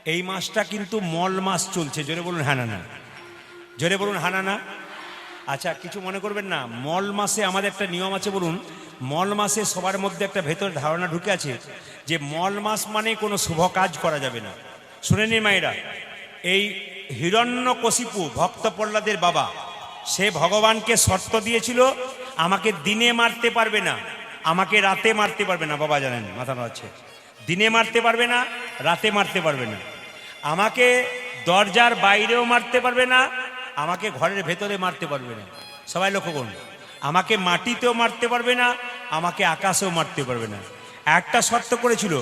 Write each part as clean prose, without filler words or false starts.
এই মাসটা কিন্তু মল মাস চলছে, জোরে বলুন হ্যাঁ না না, জোরে বলুন হ্যাঁ না না। আচ্ছা কিছু মনে করবেন না, মল মাসে আমাদের একটা নিয়ম আছে, বলুন মল মাসে সবার মধ্যে একটা ভেতরে ধারণা ঢুকে আছে যে মল মাস মানে কোনো শুভ কাজ করা যাবে না। শুনে নিন মায়েরা, এই হিরণ্যকশিপু ভক্ত প্রহ্লাদের বাবা, সে ভগবানকে শর্ত দিয়েছিল আমাকে দিনে মারতে পারবে না, আমাকে রাতে মারতে পারবে না। বাবা জানেন, মাথা আছে, দিনে মারতে পারবে না, রাতে মারতে পারবে না, আমাকে দরজার বাইরেও মারতে পারবে না, আমাকে ঘরের ভেতরে মারতে পারবে না। সবাই লক্ষ্য করুন, আমাকে মাটিতেও মারতে পারবে না, আমাকে আকাশেও মারতে পারবে না। একটা শর্ত করেছিল,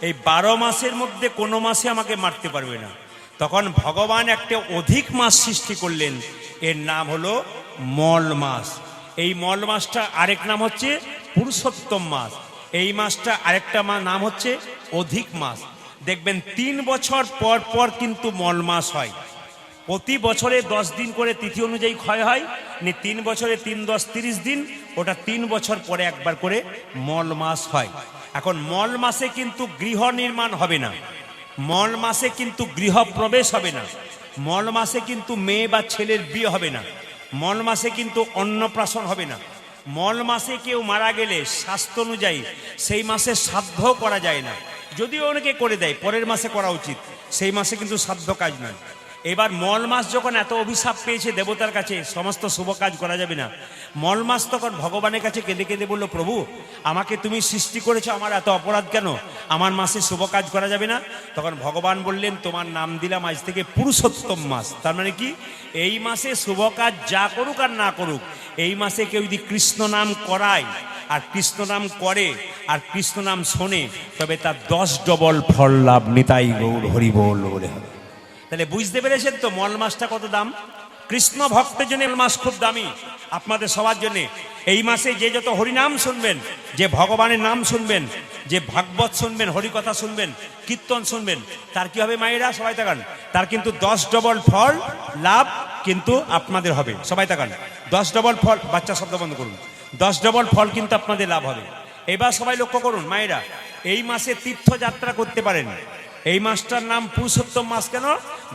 এই 12 মাসের মধ্যে কোনো মাসে আমাকে মারতে পারবে না। তখন ভগবান একটা অধিক মাস সৃষ্টি করলেন, এর নাম হলো মল মাস। এই মল মাসটা আরেক নাম হচ্ছে পুরুষোত্তম মাস। এই মাসটা আরেকটা নাম হচ্ছে অধিক মাস। দেখবেন 3 বছর পর পর কিন্তু মল মাস হয়। প্রতি বছরে 10 দিন করে তিথি অনুযায়ী ক্ষয় হয়, 3 বছরে 3 10 30 দিন, ওটা 3 বছর পরে একবার করে মল মাস হয়। এখন মল মাসে কিন্তু গৃহ নির্মাণ হবে না, মল মাসে কিন্তু গৃহ প্রবেশ হবে না, মল মাসে কিন্তু মেয়ে বা ছেলের বিয়ে হবে না, মল মাসে কিন্তু অন্নপ্রাশন হবে না, মল মাসে কেউ মারা গেলে শাস্ত্র অনুযায়ী সেই মাসে শ্রাদ্ধ করা যায় না। যদিও অনেকে করে দেয়, পরের মাসে করা উচিত, সেই মাসে কিন্তু শ্রাদ্ধ কাজ নয়। এবার মল মাস যখন এত অভিশাপ পেয়েছে দেবতার কাছে, সমস্ত শুভ কাজ করা যাবে না, মল মাস তখন ভগবানের কাছে কেঁদে কেঁদে বলল, প্রভু আমাকে তুমি সৃষ্টি করেছো, আমার এত অপরাধ কেন, আমার মাসে শুভ কাজ করা যাবে না? তখন ভগবান বললেন, তোমার নাম দিলাম আজ থেকে পুরুষোত্তম মাস। তার মানে কি, এই মাসে শুভ কাজ যা করুক আর না করুক, এই মাসে কেউ যদি কৃষ্ণ নাম করায় আর কৃষ্ণ নাম করে আর কৃষ্ণ নাম শোনে, তবে তার 10 ডবল ফল লাভ, নিতাই গৌর হরি বল বলে হবে। তাহলে বুঝতে পেরেছেন তো মল মাসটা কত দাম? কৃষ্ণ ভক্তের জন্য মল মাস খুব দামি, আপনাদের সবার জন্য। এই মাসে যে যত হরিনাম শুনবেন, যে ভগবানের নাম শুনবেন, যে ভাগবত শুনবেন, হরিকথা শুনবেন, কীর্তন শুনবেন, তার কি হবে মায়েরা? সবাই তাকান, তার কিন্তু 10 ডবল ফল লাভ কিন্তু আপনাদের হবে। সবাই তাকান, 10 ডবল ফল, বাচ্চা শব্দ বন্ধ করুন, 10 ডবল ফল কিন্তু আপনাদের লাভ হবে। এবার সবাই লক্ষ্য করুন মায়েরা, এই মাসে তীর্থযাত্রা করতে পারেন। এই মাসটার নাম পুরুষোত্তম মাস কেন?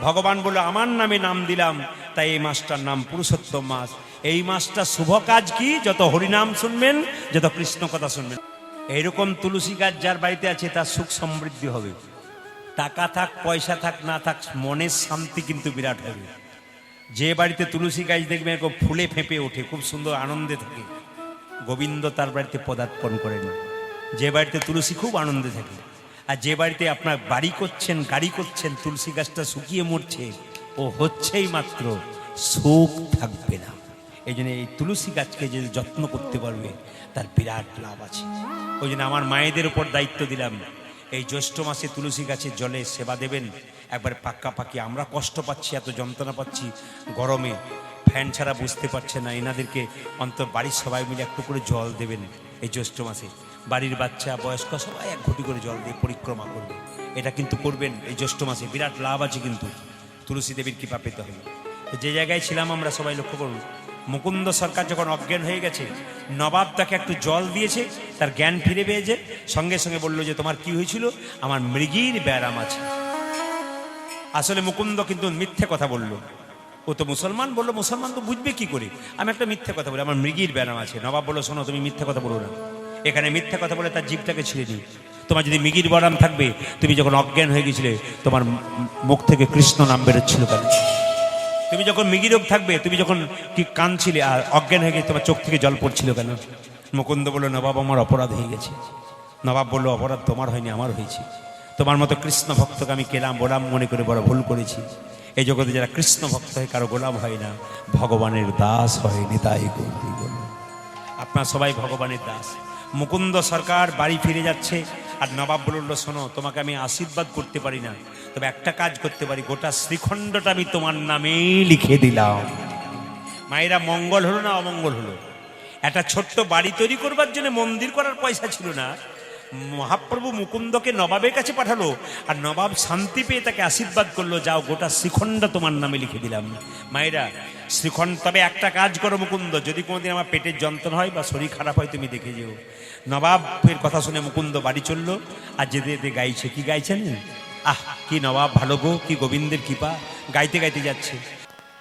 ভগবান বলল, আমার নামে নাম দিলাম, তাই এই মাসটার নাম পুরুষোত্তম মাস। এই মাসটা শুভ কাজ কি? যত হরিনাম শুনবেন, যত কৃষ্ণ কথা শুনবেন। এইরকম তুলসী গাছ যার বাড়িতে আছে তার সুখ সমৃদ্ধি হবে। টাকা থাক, পয়সা থাক, না থাক, মনের শান্তি কিন্তু বিরাট হবে। যে বাড়িতে তুলসী গাছ দেখবেন এরকম ফুলে ফেঁপে ওঠে, খুব সুন্দর আনন্দে থাকে, গোবিন্দ তার বাড়িতে পদার্পণ করেন। যে বাড়িতে তুলসী খুব আনন্দে থাকে। আর যে বাড়িতে আপনার বাড়ি করছেন, গাড়ি করছেন, তুলসী গাছটা শুকিয়ে মরছে, ও হচ্ছেই মাত্র, সুখ থাকবে না। এই জন্য এই তুলসী গাছকে যে যত্ন করতে পারবে তার বিরাট লাভ আছে। ওই জন্য আমার মায়েদের উপর দায়িত্ব দিলাম, এই জ্যৈষ্ঠ মাসে তুলসী গাছের জলে সেবা দেবেন। একবার পাক্কাপাকি আমরা কষ্ট পাচ্ছি, এত যন্ত্রণা পাচ্ছি গরমে, ফ্যান ছাড়া বুঝতে পারছে না, এনাদেরকে অন্তত বাড়ির সবাই মিলে একটু করে জল দেবেন। এই জ্যৈষ্ঠ মাসে বাড়ির বাচ্চা বয়স্ক সবাই 1 ঘটি করে জল দিয়ে পরিক্রমা করবে। এটা কিন্তু করবেন এই জ্যৈষ্ঠ মাসে, বিরাট লাভ আছে। কিন্তু তুলসী দেবীর কৃপা পেতে হবে। যে জায়গায় ছিলাম আমরা সবাই লক্ষ্য করুন, মুকুন্দ সরকার যখন অজ্ঞান হয়ে গেছে, নবাব তাকে একটু জল দিয়েছে, তার জ্ঞান ফিরে পেয়েছে, সঙ্গে সঙ্গে বলল যে তোমার কি হয়েছিল? আমার মৃগীর ব্যারাম আছে। আসলে মুকুন্দ কিন্তু মিথ্যে কথা বলল। ও তো মুসলমান, বললো মুসলমান তো বুঝবে কি করে, আমি একটা মিথ্যে কথা বলি, আমার মৃগীর ব্যারাম আছে। নবাব বললো, শোনো তুমি মিথ্যে কথা বলো না, এখানে মিথ্যে কথা বলে তার জিভটাকে ছিঁড়ে দিই। তোমার যদি মৃগীর ব্যারাম থাকবে, তুমি যখন অজ্ঞান হয়ে গেছিলে তোমার মুখ থেকে কৃষ্ণ নাম বেরোচ্ছিল কেন? তুমি যখন মৃগী রোগ থাকবে, তুমি যখন কি কাঁদছিলে আর অজ্ঞান হয়ে গেছে, তোমার চোখ থেকে জল পড়ছিল কেন? মুকুন্দ বলল, নবাব আমার অপরাধ হয়ে গেছে। নবাব বলল, অপরাধ তোমার হয়নি, আমার হয়েছে। তোমার মতো কৃষ্ণ ভক্তকে আমি কেলাম গোলাম মনে করে বড় ভুল করেছি। এই জগতে যারা কৃষ্ণ ভক্ত হয় কারো গোলাম হয় না, ভগবানের দাস হয়নি। তাই আপনার সবাই ভগবানের দাস। মুকুন্দ সরকার বাড়ি ফিরে যাচ্ছে, আর নবাব বলল, শোনো তোমাকে আমি আশীর্বাদ করতে পারি না, তবে একটা কাজ করতে পারি, গোটা শ্রীখণ্ডটা আমি তোমার নামেই লিখে দিলাম। মায়েরা, মঙ্গল হলো না অমঙ্গল হলো? একটা ছোট্ট বাড়ি তৈরি করবার জন্য মন্দির করার পয়সা ছিল না, মহাপ্রভু মুকুন্দকে নবাবের কাছে পাঠালো, আর নবাব শান্তি পেয়ে তাকে আশীর্বাদ করলো, যাও গোটা শ্রীখণ্ড তোমার নামে লিখে দিলাম। মায়েরা, শ্রীখণ্ড, তবে একটা কাজ করো মুকুন্দ, যদি কোনোদিন আমার পেটের যন্ত্রণা হয় বা শরীর খারাপ হয় তুমি দেখে যেও। নবাবের কথা শুনে মুকুন্দ বাড়ি চললো, আর যেতে যেতে গাইছে, কি গাইছেন? আহ কি নবাব ভালো গো, কি গোবিন্দের কৃপা, গাইতে গাইতে যাচ্ছে।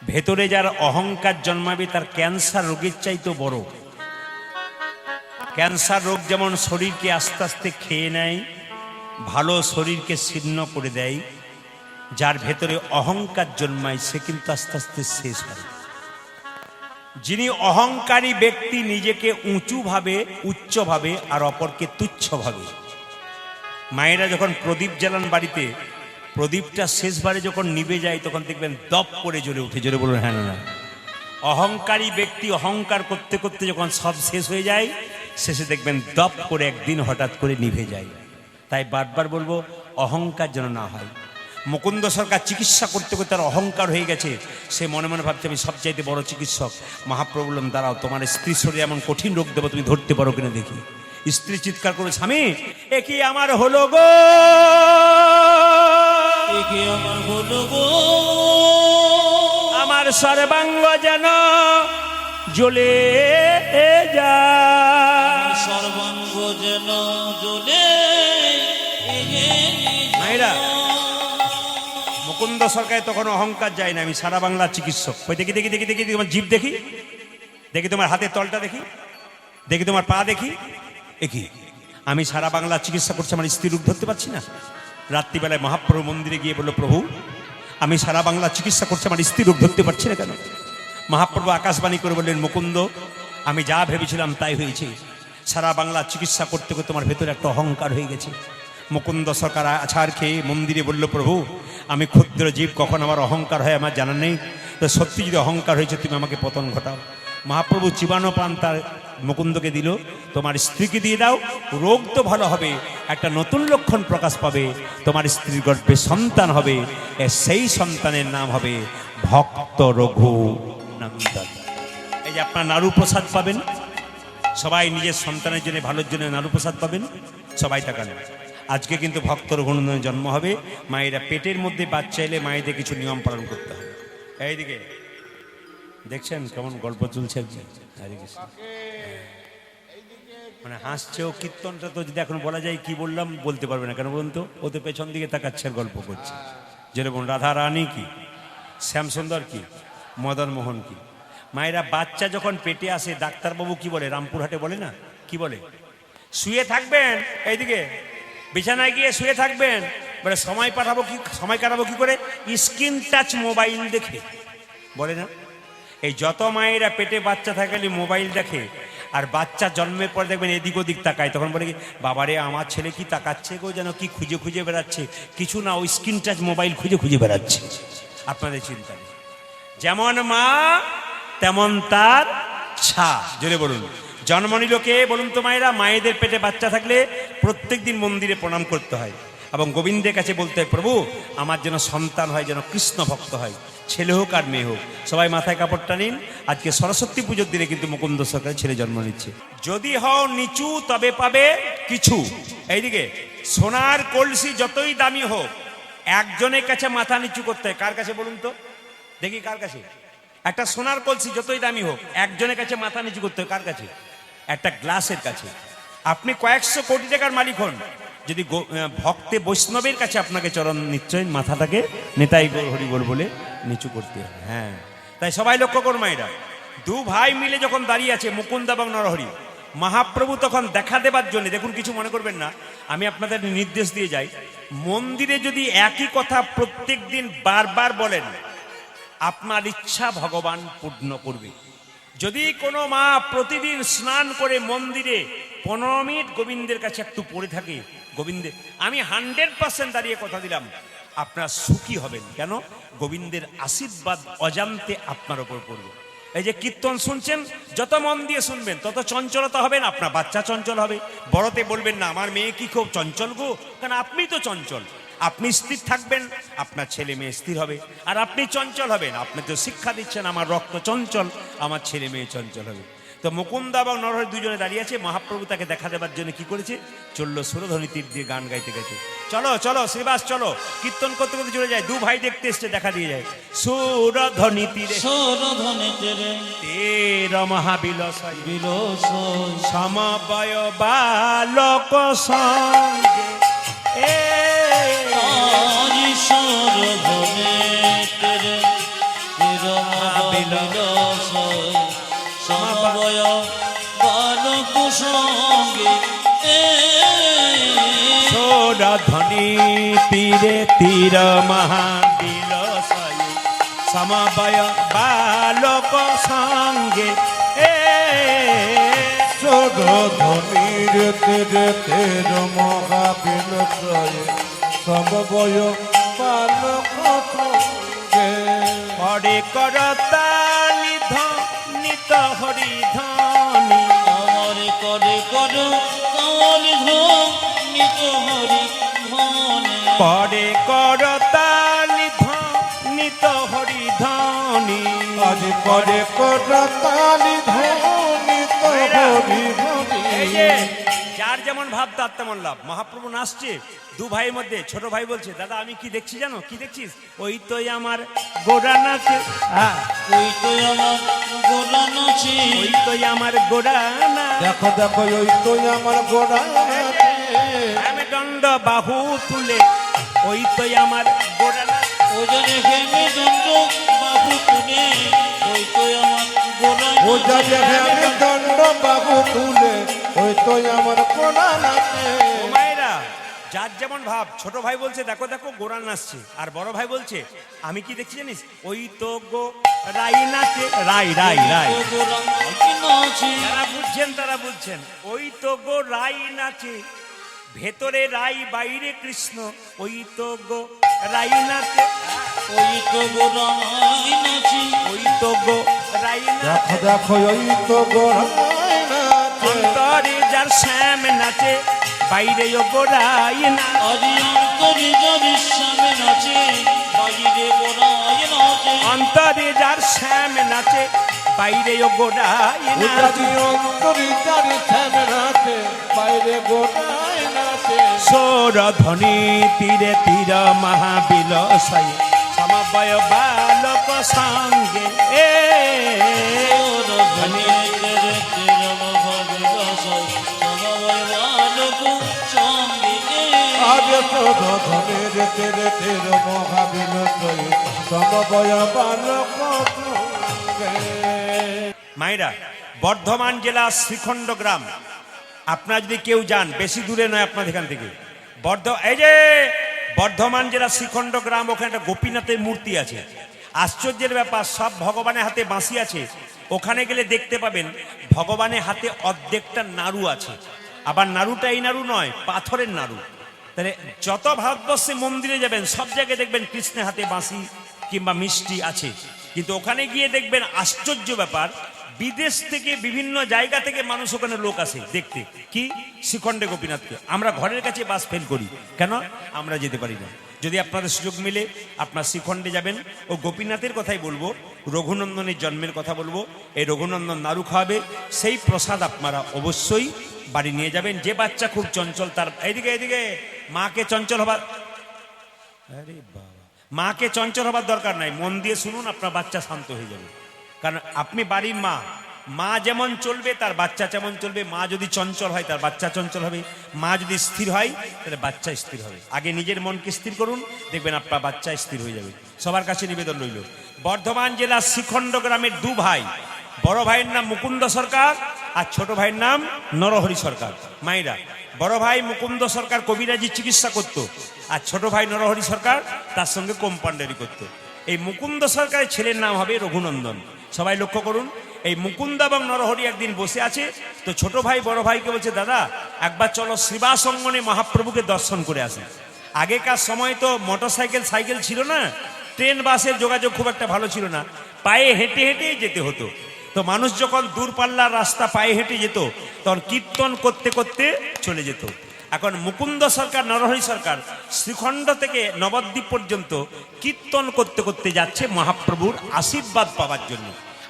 ভেতরে যার অহংকার জন্মাবে তার ক্যান্সার রোগের চাইতে বড়। ক্যান্সার রোগ যেমন শরীরকে আস্তে আস্তে খেয়ে নেয়, ভালো শরীরকে ছিন্ন করে দেয়, যার ভেতরে অহংকার জন্মায় সে কিন্তু আস্তে আস্তে শেষ হয়। যিনি অহংকারী ব্যক্তি নিজেকে উঁচু ভাবে, উচ্চ ভাবে, আর অপরকে তুচ্ছ ভাবে। মায়েরা যখন প্রদীপ জ্বালান বাড়িতে, প্রদীপটা শেষবারে যখন নিভে যায় তখন দেখবেন দপ করে জ্বলে উঠে। জোরে বলুন হ্যাঁ না? অহংকারী ব্যক্তি অহংকার করতে করতে যখন সব শেষ হয়ে যায়, শেষে দেখবেন দপ করে একদিন হঠাৎ করে নিভে যায়। তাই বারবার বলবো অহংকার যেন না হয়। মুকুন্দ সরকার চিকিৎসা করতে করতে তার অহংকার হয়ে গেছে, সে মনে মনে ভাবছে আমি সবচাইতে বড় চিকিৎসক। মহাপ্রভু বললেন দাঁড়াও, তোমার স্ত্রীর শরীরে এমন কঠিন রোগ দেবো, তুমি ধরতে পারো কিনা দেখি। স্ত্রী চিৎকার করে, স্বামী এ কি আমার হলো গো, আমার সর্বাঙ্গ যেন জ্বলে যায়, সর্বাঙ্গ যেন জ্বলে। মায়েরা, মুকুন্দ সরকার তখন অহংকার যায় না, আমি সারা বাংলার চিকিৎসক। ওই দেখি দেখি দেখি দেখি তোমার জিভ দেখি, দেখি তোমার হাতের তলটা দেখি, দেখি তোমার পা দেখি, একই আমি সারা বাংলার চিকিৎসা করছি, আমার স্ত্রী রূপ ধরতে পারছি না। রাত্রিবেলায় মহাপ্রভু মন্দিরে গিয়ে বলল, প্রভু আমি সারা বাংলার চিকিৎসা করছি, আমার স্ত্রী রূপ ধরতে পারছি না কেন? মহাপ্রভু আকাশবাণী করে বললেন, মুকুন্দ আমি যা ভেবেছিলাম তাই হয়েছে। সারা বাংলা চিকিৎসা করতে করতে তোমার ভেতরে একটা অহংকার হয়ে গেছে। মুকুন্দ সরকার আছাড় খেয়ে মন্দিরে বলল, প্রভু আমি ক্ষুদ্র জীব, কখন আমার অহংকার হয় আমার জানা নেই, তো সত্যি যদি অহংকার হয়েছে তুমি আমাকে পতন ঘটাও। মহাপ্রভু চিবানো পান তার মুকুন্দকে দিল, তোমার স্ত্রীকে দিয়ে দাও, রোগ তো ভালো হবে, একটা নতুন লক্ষণ প্রকাশ পাবে, তোমার স্ত্রীর গর্ভে সন্তান হবে, সেই সন্তানের নাম হবে ভক্ত রঘু নন্দন। এই যে আপনার নাড়ু প্রসাদ পাবেন, সবাই নিজের সন্তানের জন্য ভালোর জন্য নাড়ু প্রসাদ পাবেন, সবাই তাকান। আজকে কিন্তু ভক্ত রঘুনন্দনের জন্ম হবে। মায়েরা পেটের মধ্যে বাচ্চা এলে মায়েদের কিছু নিয়ম পালন করতে হবে। এইদিকে দেখছেন কেমন গল্প চলছে, মানে হাসছেও। কীর্তনটা তো যদি এখন বলা যায় কি বললাম বলতে পারবে না, কেন বলুন তো? ওদের পেছন দিকে তাকাচ্ছে আর গল্প করছে। যেরকম রাধা রানী কি, শ্যামসুন্দর কি, মদন মোহন কি। মায়েরা বাচ্চা যখন পেটে আসে ডাক্তারবাবু কি বলে, রামপুরহাটে বলে না, কি বলে? শুয়ে থাকবেন, এইদিকে বিছানায় গিয়ে শুয়ে থাকবেন, বলে সময় পাঠাবো কি, সময় কাটাবো কি করে? স্ক্রিন টাচ মোবাইল দেখে, বলে না? এই যত মায়েরা পেটে বাচ্চা থাকলে মোবাইল দেখে, আর বাচ্চা জন্মের পর দেখবেন এদিক ওদিক তাকায়, তখন বলে কি, বাবারে আমার ছেলে কি তাকাচ্ছে গো, যেন কি খুঁজে খুঁজে বেড়াচ্ছে। কিছু না, ওই স্ক্রিন টাচ মোবাইল খুঁজে খুঁজে বেড়াচ্ছে। আপনাদের চিন্তা নেই, যেমন মা তেমন তার ছা। জোরে বলুন, জন্ম নিল কে বলুন তো মায়েরা? মায়েদের পেটে বাচ্চা থাকলে প্রত্যেক দিন মন্দিরে প্রণাম করতে হয় এবং গোবিন্দের কাছে বলতে হয়, প্রভু আমার যেন সন্তান হয়, যেন কৃষ্ণ ভক্ত হয়, ছেলে হোক আর মেয়ে হোক। সবাই মাথায় কাপড়টা নিন, আজকে সরস্বতী পুজোর দিনে কিন্তু মুকুন্দ সরকারের ছেলে জন্ম নিচ্ছে। যদি হও নিচু তবে পাবে কিছু। এইদিকে সোনার কলসি যতই দামি হোক, একজনের কাছে মাথা নিচু করতে হয়। কার কাছে বলুন তো দেখি, কার কাছে? একটা সোনার কলসি যতই দামি হোক, একজনের কাছে মাথা নিচু করতে হয়। কার কাছে? একটা গ্লাসের কাছে। আপনি কয়েকশো কোটি টাকার মালিক হন, যদি ভক্তে বৈষ্ণবের কাছে আপনাকে চরণ নিশ্চয় মাথাটাকে নেতাই হরিবোল বলে নিচু করতে হয়। হ্যাঁ, তাই সবাই লক্ষ্য করুন মায়েরা, দু ভাই মিলে যখন দাঁড়িয়ে আছে মুকুন্দ এবং নরহরি, মহাপ্রভু তখন দেখা দেবার জন্য, দেখুন কিছু মনে করবেন না, আমি আপনাদের নির্দেশ দিয়ে যাই, মন্দিরে যদি একই কথা প্রত্যেক দিন বারবার বলেন, আপনার ইচ্ছা ভগবান পূর্ণ করবে। যদি কোনো মা প্রতিদিন স্নান করে মন্দিরে 15 মিনিট গোবিন্দের কাছে একটু পড়ে থাকে, গোবিন্দের, আমি 100% দাঁড়িয়ে কথা দিলাম আপনারা সুখী হবেন। কেন? গোবিন্দের আশীর্বাদ অজান্তে আপনার ওপর পড়বে। এই যে কীর্তন শুনছেন, যত মন দিয়ে শুনবেন তত চঞ্চলতা হবেন, আপনার বাচ্চা চঞ্চল হবে। বড়তে বলবেন না আমার মেয়ে কি খুব চঞ্চল গো, কারণ আপনি তো চঞ্চল। আপনি স্থির থাকবেন, আপনার ছেলে মেয়ে স্থির হবে। আর আপনি চঞ্চল হবেন, আপনি তো শিক্ষা দিচ্ছেন আমার রক্ত চঞ্চল, আমার ছেলে মেয়ে চঞ্চল হবে। তো মুকুন্দ এবং নরহরি দুজনে দাঁড়িয়ে আছে, মহাপ্রভু তাকে দেখা দেবার জন্য কি করেছে? চললো সুরধ্বনি তীর দিয়ে গান গাইতে গাইতে। চলো চলো শ্রীবাস চলো, কীর্তন করতে করতে চলে যায়। দু ভাই দেখতে এসছে, দেখা দিয়ে যায়। সুরধ্বনি তীরে, সুরধ্বনি তীরে তের মহাবিলসয় বিলসয় সমবয় বালক সঙ্গে ঈশ্বর ধনে তেরে বিলাসয় সমবয় বালক সঙ্গে সোরধনি তীরে তীর মহাবিলসয় সমবয় বালক সঙ্গে সোরধনির তেরে তের মহাবিলসয় সমবয় বালক সঙ্গে পরে করতালি ধনিত হরি ধনি আমার করে কর কালি ধনিত হরি ধনে পরে করতালি ধনিত হরি ধনি আজ পরে করতালি ধ্বনিত হরি এই যে ধ্বনি যার যেমন ভাব তার তেমন লাভ। মহাপ্রভু নাচছে, দু ভাইয়ের মধ্যে ছোট ভাই বলছে, দাদা আমি কি দেখছি জানো, কি দেখছিস? ওই তো আমার গোড়া নাচে, ওই তো আমার গোলা নাচে ওই তো আমার গোড়া না, দেখো দেখো ওই তো আমার গোড়া আমি দণ্ড বাহু তুলে, ওই তো আমার গোড়া না। ওজনে হেমে দণ্ড বাবু তুলে ওই তো আমার গোলা ও যাবে আমি দণ্ড বাবু তুলে ওই তো আমার গোড়া নাচে ও মায়েরা, যার যেমন ভাব। ছোট ভাই বলছে দেখো দেখো গোড়া নাচছে, আর বড় ভাই বলছে আমি কি দেখছি জানিস, ওই তো গো রাই নাচে, রাই রাই রাই। গোলা নাচে যারা বুঝছেন তারা বুঝছেন, ওই তো গো রাই নাচে, ভেতরে রাই বাইরে কৃষ্ণ, ওই তো গো রাই নাচে, ওই তো গোলা নাচে ওই তো গো রাই নাচে। দেখো দেখো ওই তো গোড়া নাচে অন্তরে যার শ্যাম নাচে, বাইরে ও গো রাই না। আদি অন্তরে যার সামনে নাচে বাইরে গোড়ায় নাচে অন্তরে যার শ্যাম নাচে, বাইরে ও গো রাই না। উদারি অন্তরি তারি শ্যামে নাচে বাইরে গোড়ায় নাচে সোরধ্বনি তীরে তীর মহাবিলসয় সমবয় বালক সঙ্গে ধনী তেরে তেরে মহাবিলাসয় সমবয় বালক সঙ্গে আজ শোধ ধনের তেরে তের মহাবিলসয় সমবয় বালক সঙ্গে মায়েরা, বর্ধমান জেলা শ্রীখণ্ড গ্রাম, আপনারা যদি কেউ যান, বেশি দূরে নয় আপনাদের এখান থেকে, এই যে বর্ধমান জেলা শ্রীখণ্ড গ্রাম, ওখানে একটা গোপীনাথের মূর্তি আছে। আশ্চর্যের ব্যাপার, সব ভগবানের হাতে বাঁশি আছে। ওখানে গেলে দেখতে পাবেন ভগবানের হাতে অর্ধেকটা নাড়ু আছে, আবার নাড়ুটা এই নাড়ু নয়, পাথরের নাড়ু। তাহলে যত ভারতবর্ষে মন্দিরে যাবেন সব জায়গায় দেখবেন কৃষ্ণের হাতে বাঁশি কিংবা মিষ্টি আছে, কিন্তু ওখানে গিয়ে দেখবেন আশ্চর্য ব্যাপার, বিদেশ থেকে বিভিন্ন জায়গা থেকে মানুষ ওখানে লোক আসে দেখতে, কি শ্রীখণ্ডে গোপীনাথকে। আমরা ঘরের কাছে বাস ফেল করি, কেন? আমরা যেতে পারি না। যদি আপনাদের সুযোগ মিলে আপনার শ্রীখণ্ডে যাবেন, ও গোপীনাথের কথাই বলবো, রঘুনন্দনের জন্মের কথা বলবো, এই রঘুনন্দন নাড়ু খাওয়াবে, সেই প্রসাদ আপনারা অবশ্যই বাড়ি নিয়ে যাবেন। যে বাচ্চা খুব চঞ্চল, তার এইদিকে এইদিকে মাকে চঞ্চল হবার, আরে বাবা, মাকে চঞ্চল হবার দরকার নাই, মন দিয়ে শুনুন, আপনার বাচ্চা শান্ত হয়ে যাবে। কারণ আপনি বাড়ির মা, মা যেমন চলবে তার বাচ্চা তেমন চলবে। মা যদি চঞ্চল হয় তার বাচ্চা চঞ্চল হবে, মা যদি স্থির হয় তাহলে বাচ্চা স্থির হবে। আগে নিজের মনকে স্থির করুন, দেখবেন আপনার বাচ্চা স্থির হয়ে যাবে। সবার কাছে নিবেদন রইল, বর্ধমান জেলার শ্রীখণ্ড গ্রামের দু ভাই, বড় ভাইয়ের নাম মুকুন্দ সরকার আর ছোট ভাইয়ের নাম নরহরি সরকার। মায়েরা, বড় ভাই মুকুন্দ সরকার কবিরাজি চিকিৎসা করত, আর ছোট ভাই নরহরি সরকার তার সঙ্গে কম্পাউন্ডারি করত। এই মুকুন্দ সরকারের ছেলের নাম হবে রঘুনন্দন। সবাই লক্ষ্য করুন, এই মুকুন্দ এবং নরহরি একদিন বসে আছে, তো ছোট ভাই বড় ভাইকে বলছে, দাদা একবার চলো শ্রীবাস অঙ্গনে মহাপ্রভুকে দর্শন করে আসে। আগেকার সময় তো মোটরসাইকেল সাইকেল ছিল না, ট্রেন বাসের যোগাযোগ খুব একটা ভালো ছিল না, পায়ে হেঁটে হেঁটেই যেতে হতো। তো মানুষ যখন দূরপাল্লার রাস্তা পায়ে হেঁটে যেত, তখন কীর্তন করতে করতে চলে যেত। এখন মুকুন্দ সরকার নরহরি সরকার শ্রীখণ্ড থেকে নবদ্বীপ পর্যন্ত কীর্তন করতে করতে যাচ্ছে মহাপ্রভুর আশীর্বাদ পাওয়ার জন্য।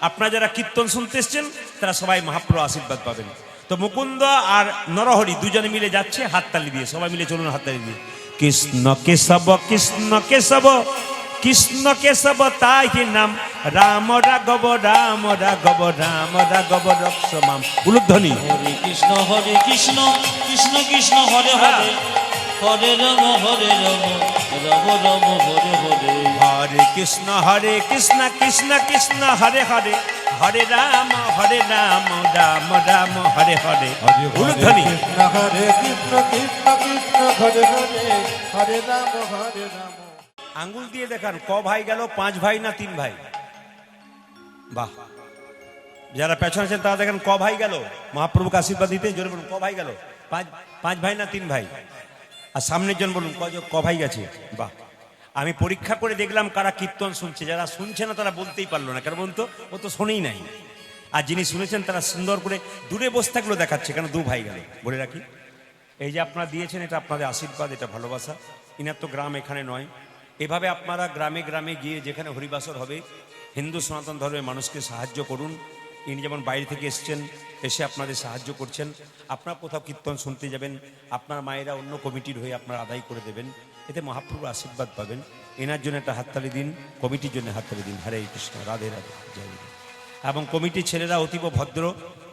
আপনারা যারা কীর্তন শুনতে এসছেন তারা সবাই মহাপ্রভুর আশীর্বাদ পাবেন। তো মুকুন্দ আর নরহরি দুজনে মিলে যাচ্ছে হাততালি দিয়ে, সবাই মিলে চলুন হাততালি দিয়ে। কৃষ্ণ কেশব কৃষ্ণ কেশব কৃষ্ণ কেশব তাহি নাম, রাম রাঘব রাম রাঘব রাম রাঘব রক্ষমাম। উলুধ্বনি হরে কৃষ্ণ কৃষ্ণ কৃষ্ণ হরে হরে হরে রাম রাম রাম হরে হরে হরে কৃষ্ণ কৃষ্ণ কৃষ্ণ হরে হরে হরে রাম রাম রাম হরে হরে উলুধ্বনি। কৃষ্ণ হরে কৃষ্ণ কৃষ্ণ কৃষ্ণ হরে হরে হরে রাম হরে রাম। আঙ্গুল দিয়ে দেখান ক ভাই গেল, 5 ভাই না 3 ভাই? বাহ, যারা পেছনে আছেন তারা দেখেন ক ভাই গেল মহাপ্রভুকে আশীর্বাদ দিতে। জোরে বলুন ক ভাই গেল? 5 ভাই না 3 ভাই? আর সামনের জন বলুন ক ভাই গেছে? বাহ, আমি পরীক্ষা করে দেখলাম কারা কীর্তন শুনছে। যারা শুনছে না তারা বলতেই পারলো না, কারণ বলতো ও তো শোনেই নাই। আর যিনি শুনেছেন তারা সুন্দর করে দূরে বসে থাকলেও দেখাচ্ছে, কেন 2 ভাই গেল। বলে রাখি, এই যে আপনারা দিয়েছেন এটা আপনাদের আশীর্বাদ, এটা ভালোবাসা। ইনার তো গ্রাম এখানে নয়। এভাবে আপনারা গ্রামে গ্রামে গিয়ে যেখানে হরিবাসর হবে হিন্দু সনাতন ধর্মের মানুষকে সাহায্য করুন। ইনি যেমন বাইরে থেকে এসছেন, এসে আপনাদের সাহায্য করছেন। আপনারা কোথাও কীর্তন শুনতে যাবেন, আপনার মায়েরা অন্য কমিটির হয়ে আপনারা আদায় করে দেবেন, এতে মহাপ্রভুর আশীর্বাদ পাবেন। এনার জন্য একটা হাততালি দিন, কমিটির জন্য হাততালি দিন। হরে কৃষ্ণ, রাধে রাধে, জয় রাধে। এবং কমিটির ছেলেরা অতীব ভদ্র,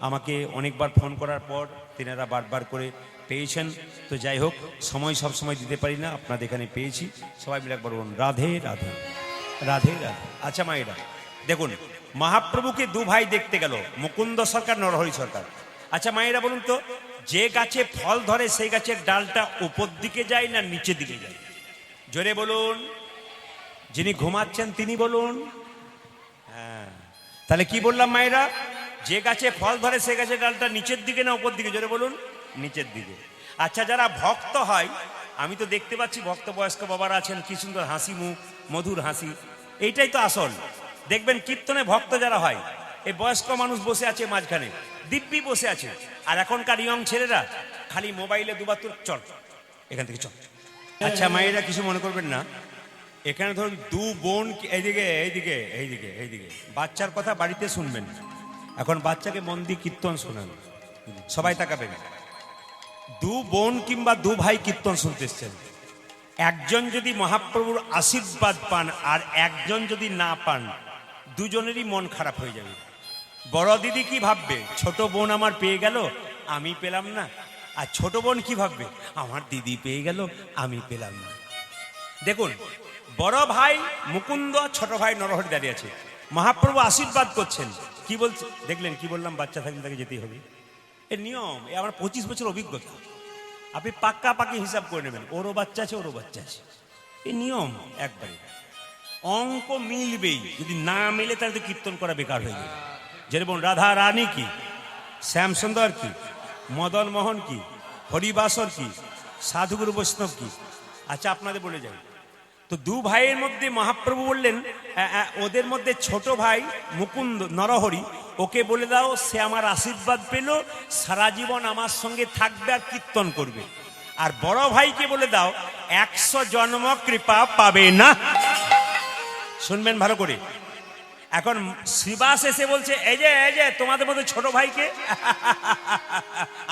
আমাকে অনেকবার ফোন করার পর তেনারা বারবার করে পেয়েছেন। তো যাই হোক, সময় সব সময় দিতে পারি না, আপনাদের এখানে পেয়েছি। সবাই মিলে একবার বলুন রাধে রাধে, রাধে রাধে। আচ্ছা মায়েরা দেখুন, মহাপ্রভুকে 2 ভাই দেখতে গেল, মুকুন্দ সরকার, নরহরি সরকার। আচ্ছা মায়েরা বলুন তো, যে গাছে ফল ধরে সেই গাছের ডালটা উপর দিকে যায় না নিচের দিকে যায়? জোরে বলুন, যিনি ঘুমাচ্ছেন তিনি বলুন। হ্যাঁ, তাহলে কি বললাম মায়েরা? যে গাছে ফল ধরে সে গাছের ডালটা নিচের দিকে না উপর দিকে? জোরে বলুন, নিচের দিকে। আচ্ছা, যারা ভক্ত হয়, আমি তো দেখতে পাচ্ছি ভক্ত বয়স্ক বাবারা আছেন, কি সুন্দর হাসি মুখ, মধুর হাসি, এইটাই তো আসল। দেখবেন কীর্তনে ভক্ত যারা হয়, এই বয়স্ক মানুষ বসে আছে মাঝখানে, দিব্যি বসে আছে। আর এখনকার ইয়ং ছেলেরা খালি মোবাইলে দুবার তো চল এখান থেকে চল। আচ্ছা মায়েরা কিছু মনে করবেন না, এখানে ধরুন 2 বোন, এইদিকে এইদিকে এইদিকে এইদিকে, বাচ্চার কথা বাড়িতে শুনবেন। এখন বাচ্চাকে মন দিয়ে কীর্তন শোনান, সবাই তাকাবেন। 2 বোন কিংবা 2 ভাই কীর্তন শুনতে এসছেন। একজন যদি মহাপ্রভুর আশীর্বাদ পান আর একজন যদি না পান, দুজনেরই মন খারাপ হয়ে যাবে। বড় দিদি কি ভাববে? ছোট বোন আমার পেয়ে গেল, আমি পেলাম না। আর ছোট বোন কি ভাববে? আমার দিদি পেয়ে গেল, আমি পেলাম না। দেখুন, বড় ভাই মুকুন্দ, ছোট ভাই নরহরি দাঁড়িয়ে আছে, মহাপ্রভু আশীর্বাদ করছেন। কি বলছে দেখলেন? কি বললাম? বাচ্চা থাকলে তাকে যেতেই হবে, এর নিয়ম। এ আমার 25 বছর অভিজ্ঞতা, আপনি পাক্কা পাকি হিসাব করে নেবেন। ওরও বাচ্চা আছে, ওরও বাচ্চা আছে, এই নিয়ম একবারে। অঙ্ক মিলবেই, যদি না মিলে তাহলে তো কীর্তন করা বেকার হয়ে যাবে। যেরকম রাধা রানী কি, শ্যামসুন্দর কি, মদন মোহন কি, হরিবাসর কি, সাধুগুরু বৈষ্ণব কি। আচ্ছা আপনাদের বলে যাই তো, 2 ভাইয়ের মধ্যে মহাপ্রভু বললেন, ওদের মধ্যে ছোট ভাই মুকুন্দ নরহরি, ওকে বলে দাও সে আমার আশীর্বাদ পেল, সারা জীবন আমার সঙ্গে থাকবে আর কীর্তন করবে। আর বড় ভাইকে বলে দাও 100 জন্ম কৃপা পাবে না। শুনবেন ভালো করে। এখন শ্রীবাস এসে বলছে, এই যে তোমাদের মধ্যে ছোট ভাইকে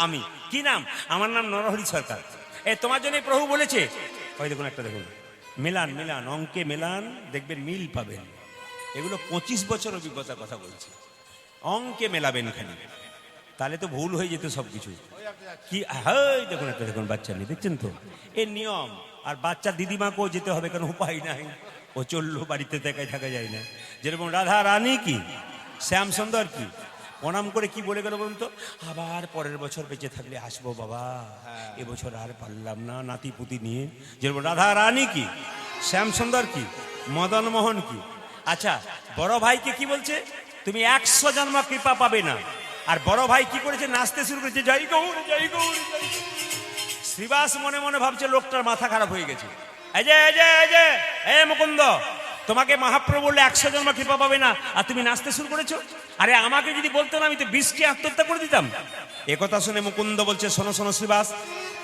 আমি, কি নাম? আমার নাম নরহরি সরকার। তোমার জন্য প্রভু বলেছে। ওই দেখুন, একটা দেখুন, মেলান মেলান, অঙ্কে মেলান, দেখবেন মিল পাবেন। এগুলো 25 বছর অভিজ্ঞতার কথা বলছি। অঙ্কে মেলাবেন খালি, তাহলে তো ভুল হয়ে যেত সবকিছু। কি হয় দেখুন, একটা দেখুন, বাচ্চা নেই, দেখছেন তো এর নিয়ম। আর বাচ্চা দিদিমাকেও যেতে হবে, কারণ উপায় নাই, ও চললো, বাড়িতে থাকা যায় না। যেরকম রাধা রানী কি, শ্যাম সুন্দর কি, প্রণাম করে কি বলে গেল বলুন তো? আবার পরের বছর বেঁচে থাকলে আসবো বাবা, এবছর আর পারলাম না নাতি পুতি নিয়ে। যেরকম রাধা রানী কি, শ্যাম সুন্দর কি, মদন মোহন কি। আচ্ছা, বড় ভাইকে কি বলছে? তুমি 100 জন্ম কৃপা পাবে না। আর বড় ভাই কি করেছে? নাচতে শুরু করেছে, জয় গৌর জয় গৌর জয় গৌর। শ্রীবাস মনে মনে ভাবছে লোকটার মাথা খারাপ হয়ে গেছে। এই যে মুকুন্দ, তোমাকে মহাপ্রভু বললে 100 জন্ম কৃপা পাবে না, আর তুমি নাচতে শুরু করেছো। আরে আমাকে যদি বলতো না, আমি তো 20কে আত্মহত্যা করে দিতাম। একথা শুনে মুকুন্দ বলছে, শোনো শোনো শ্রীবাস,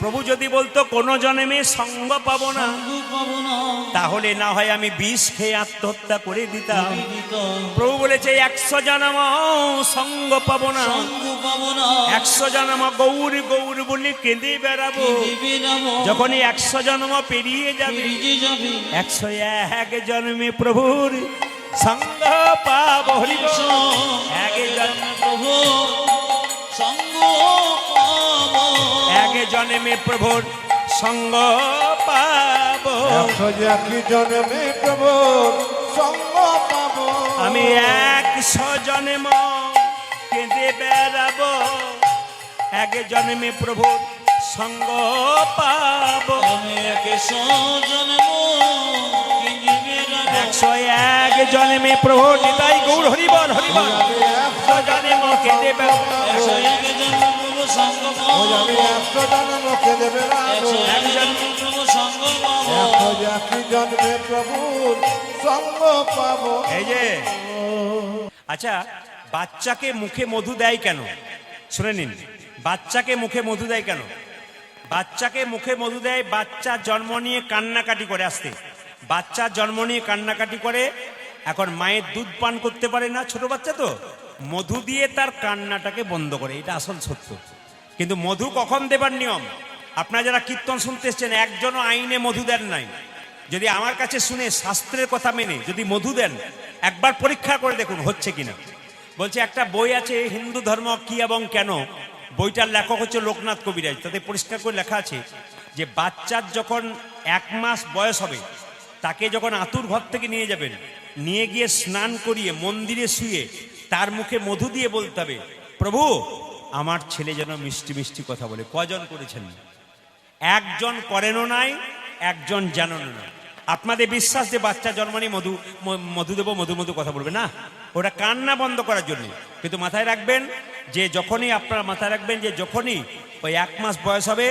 প্রভু যদি বলতো কোনো জন্মে সঙ্গ পাবো না, তাহলে না হয় আমি 20 খেয়ে আত্মহত্যা করে দিতাম। প্রভু বলেছে 100 জন্ম সঙ্গ পাবো না, 100 জন্ম গৌর গৌর বলে কেঁদে বেড়াবো। যখনই 100 জন্ম পেরিয়ে যাবে, 101 জন্মে প্রভুর সঙ্গ পাবো। হরি বল। 1 জন্মে প্রভু সঙ্গ পাবো, 1 জন্মে প্রভুর সঙ্গ পাবো। 101 জন্মে প্রভু সঙ্গ পাবো। আমি 100 জন্ম কেঁদে বেড়াবো, 1 জন্মে প্রভু সঙ্গ পাবো। আমি 100 জন্ম কেঁদে বেড়াবো। 101 জন্মে প্রভু নিতাই গৌর হরিবল হরিবল। 100 জন্ম কেঁদে বেড়াবো, 101 জন্ম প্রভু সঙ্গ পাবো। আমি 100 জন্ম কেঁদে বেড়াবো। 101 জন্ম প্রভু সঙ্গ পাবো। 101 জন্মে প্রভুর সঙ্গ পাবো। এই যে আচ্ছা, বাচ্চাকে মুখে মধু দেয় কেন? শুনে নিন, বাচ্চাকে মুখে মধু দেয় কেন? বাচ্চাকে মুখে মধু দেয়, বাচ্চা জন্ম নিয়ে কান্নাকাটি করে, আসতে বাচ্চা জন্ম নিয়ে কান্নাকাটি করে, এখন মায়ের দুধ পান করতে পারে না, ছোট বাচ্চা তো, মধু দিয়ে তার কান্নাটাকে বন্ধ করে। এটা আসল সত্য। কিন্তু মধু কখন দেবার নিয়ম? আপনারা যারা কীর্তন শুনতে এসছেন, একজনও আইনে মধু দেন নাই। যদি আমার কাছে শুনে শাস্ত্রের কথা মেনে যদি মধু দেন, একবার পরীক্ষা করে দেখুন হচ্ছে কিনা। বলছে একটা বই আছে, হিন্দু ধর্ম কি এবং কেন, বইটার লেখক হচ্ছে লোকনাথ কবিরাজ। তাতে পরিষ্কার করে লেখা আছে যে বাচ্চার যখন 1 মাস বয়স হবে, তাকে যখন আতুর ঘর থেকে নিয়ে যাবেন, নিয়ে গিয়ে স্নান করিয়ে মন্দিরে শুয়ে তার মুখে মধু দিয়ে বলতে হবে, প্রভু আমার ছেলে যেন মিষ্টি মিষ্টি কথা বলে। কজন করেছেন? একজন করেনও নাই, একজন জানেনও না। আপনাদের বিশ্বাস যে বাচ্চা জন্মানি মধু দেবো, মধু মধু কথা বলবে না, ওটা কান্না বন্ধ করার জন্য। কিন্তু মাথায় রাখবেন যে যখনই আপনারা মাথায় রাখবেন যে যখনই ওই 1 মাস বয়স হবে,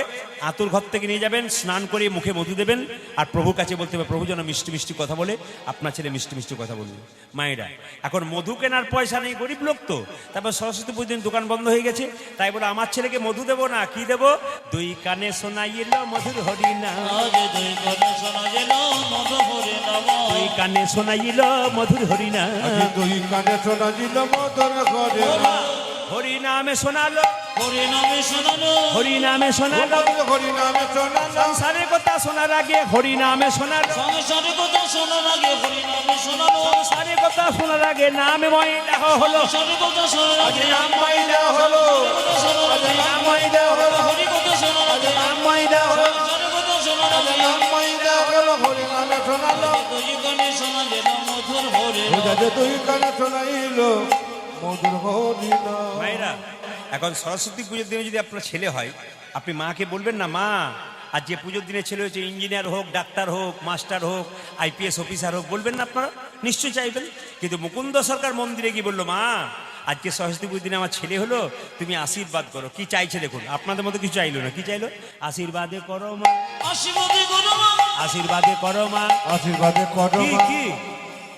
আতুর ঘর থেকে নিয়ে যাবেন, স্নান করে মুখে মধু দেবেন, আর প্রভুর কাছে বলতে হবে, প্রভু যেন মিষ্টি মিষ্টি কথা বলে, আপনার ছেলে মিষ্টি মিষ্টি কথা বলবে। মায়েরা এখন মধু কেনার পয়সা নেই, গরিব লোক তো, তারপর সরস্বতী পুজোর দিন দোকান বন্ধ হয়ে গেছে, তাই বলে আমার ছেলেকে মধু দেবো না, কি দেবো? 2 কানে শোনাইল মধুর হরিনা, আজ 2 কানে শোনাইল মধুর হরিনাম। 2 কানে শোনাইল মধুর হরিনা, 2 কানে শোনাইল মধুর হরিনাম। হরিনামে শোনালো, হরিনামে শোনালো, হরিনামে শোনালো, হরিনামে শোনালো। সংসারের কথা শোনার আগে হরিনামে শোনালো, সংসারের কথা শোনার আগে হরিনামে শোনালো। সংসারের কথা শোনার আগে নামে ময়লা হলো, সংসারের কথা শোনার আগে নাম মাইলা হলো, কথা শোনার আগে নাম মাইলা হলো, হরি কথা শোনার আগে নাম মাইলা হলো, সংসারের কথা শোনার আগে নাম মাইলা হলো, হরিনামে শোনালো। 2 কানে শোনাইল মধুর হরিনাম। 2 কানে শোনাইল মধুর হরিনাম। মায়েরা এখন সরস্বতী পুজোর দিনে যদি আপনার ছেলে হয়, আপনি মাকে বলবেন না, মা আর যে পুজোর দিনে ছেলে হয়েছে, ইঞ্জিনিয়ার হোক, ডাক্তার হোক, মাস্টার হোক, IPS অফিসার হোক, বলবেন না আপনারা? নিশ্চয়ই চাইবেন। কিন্তু মুকুন্দ সরকার মন্দিরে গিয়ে বললো, মা আজকে সরস্বতী পুজোর দিনে আমার ছেলে হলো, তুমি আশীর্বাদ করো। কি চাইছে দেখুন, আপনাদের মতো কিছু চাইলো না, কি চাইলো? আশীর্বাদে করো মা, আশীর্বাদে করো মা, আশীর্বাদে করো মা, আশীর্বাদে করো কি মা। কি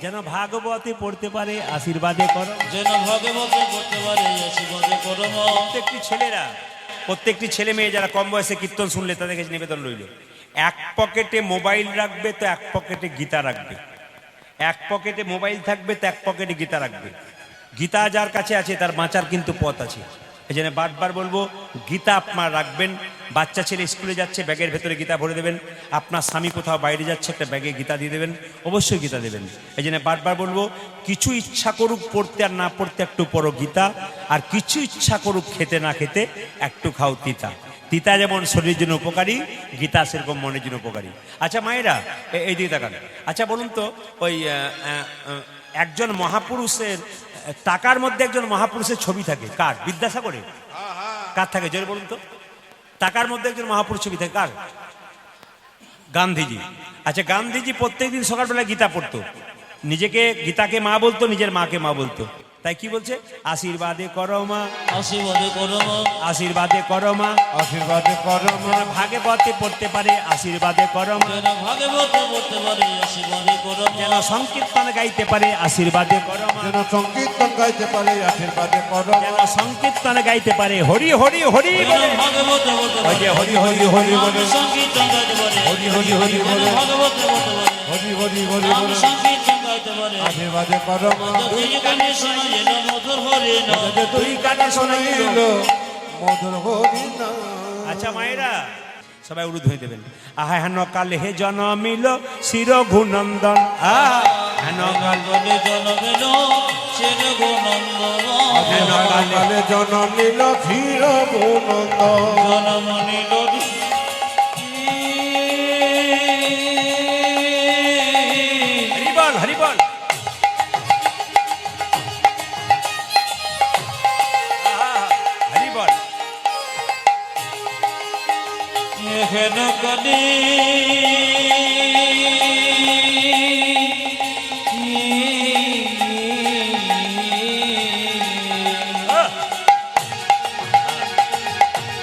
যেন ভাগবতে পড়তে পারে, আশীর্বাদে করো। যেন ভাগবতে পড়তে পারে, আশীর্বাদে করো মা। প্রত্যেকটি ছেলে মেয়ে যারা কম বয়সে কীর্তন শুনলে তাদের কাছে নিবেদন রইল, 1 পকেটে মোবাইল রাখবে তো 1 পকেটে গীতা রাখবে, 1 পকেটে মোবাইল থাকবে তো 1 পকেটে গীতা রাখবে। গীতা যার কাছে আছে তার বাঁচার কিন্তু পথ আছে। এই জন্য বারবার বলবো, গীতা আপনার রাখবেন। বাচ্চা ছেলে স্কুলে যাচ্ছে, ব্যাগের ভেতরে গীতা ভরে দেবেন। আপনার স্বামী কোথাও বাইরে যাচ্ছে, একটা ব্যাগে গীতা দিয়ে দেবেন, অবশ্যই গীতা দেবেন। এই জন্য বারবার বলবো, কিছু ইচ্ছা করুক পড়তে আর না পড়তে একটু পড়ো গীতা, আর কিছু ইচ্ছা করুক খেতে না খেতে একটু খাও তিতা। তিতা যেমন শরীরের জন্য উপকারী, গীতা সেরকম মনের জন্য উপকারী। আচ্ছা মায়েরা এই দিকে তাকান। আচ্ছা বলুন তো, ওই একজন মহাপুরুষের টাকার মধ্যে একজন মহাপুরুষের ছবি থাকে, কার? বিদ্যাসাগরে? কার থাকে জোরে বলুন তো? টাকার মধ্যে একজন মহাপুরুষ ছবি থাকে, কার? গান্ধীজি। আচ্ছা গান্ধীজি প্রত্যেকদিন সকালবেলা গীতা পড়তো, নিজেকে গীতাকে মা বলতো, নিজের মাকে মা বলতো। তাই কি বলছে? আশীর্বাদে করো মা, আশীর্বাদে করো মা, আশীর্বাদে করো মা, আশীর্বাদে করো মা। ভাগবতে পড়তে পারে, আশীর্বাদে করো মা, যেন ভাগবতে পড়তে পারে, আশীর্বাদে করো মা। যেন সংকীর্তন গাইতে পারে, আশীর্বাদে করো মা, যেন সংকীর্তন গাইতে পারে, আশীর্বাদে করো মা। যেন সংকীর্তন গাইতে পারে, হরি হরি হরি যেন বলে, ভাগবতে পড়তে ওই পারে, যে হরি হরি হরি বলে, সংকীর্তন গাইতে পারে, হরি হরি হরি যেন বলে, ভাগবতে পড়তে পারে, হরি হরি হরি নাম বলে, সংকীর্তন গাইতে পারে। আশীর্বাদে করো মা। 2 কানে শোনাইল মধুর হরিনাম। 2 কানে শোনাইল। মধুর হরিনাম। আচ্ছা মায়েরা সবাই উরুদ হয়ে দেবেন। আহা হেন কালে হে জনমিল শির ঘুনন্দন, হেন কাল বলে জনমেল চেন গুণন্দন। হেন কালে কালে জনম নিল ধীর গুণন্দ। জনম নিল হরি বল। হরি বল। হেন কালে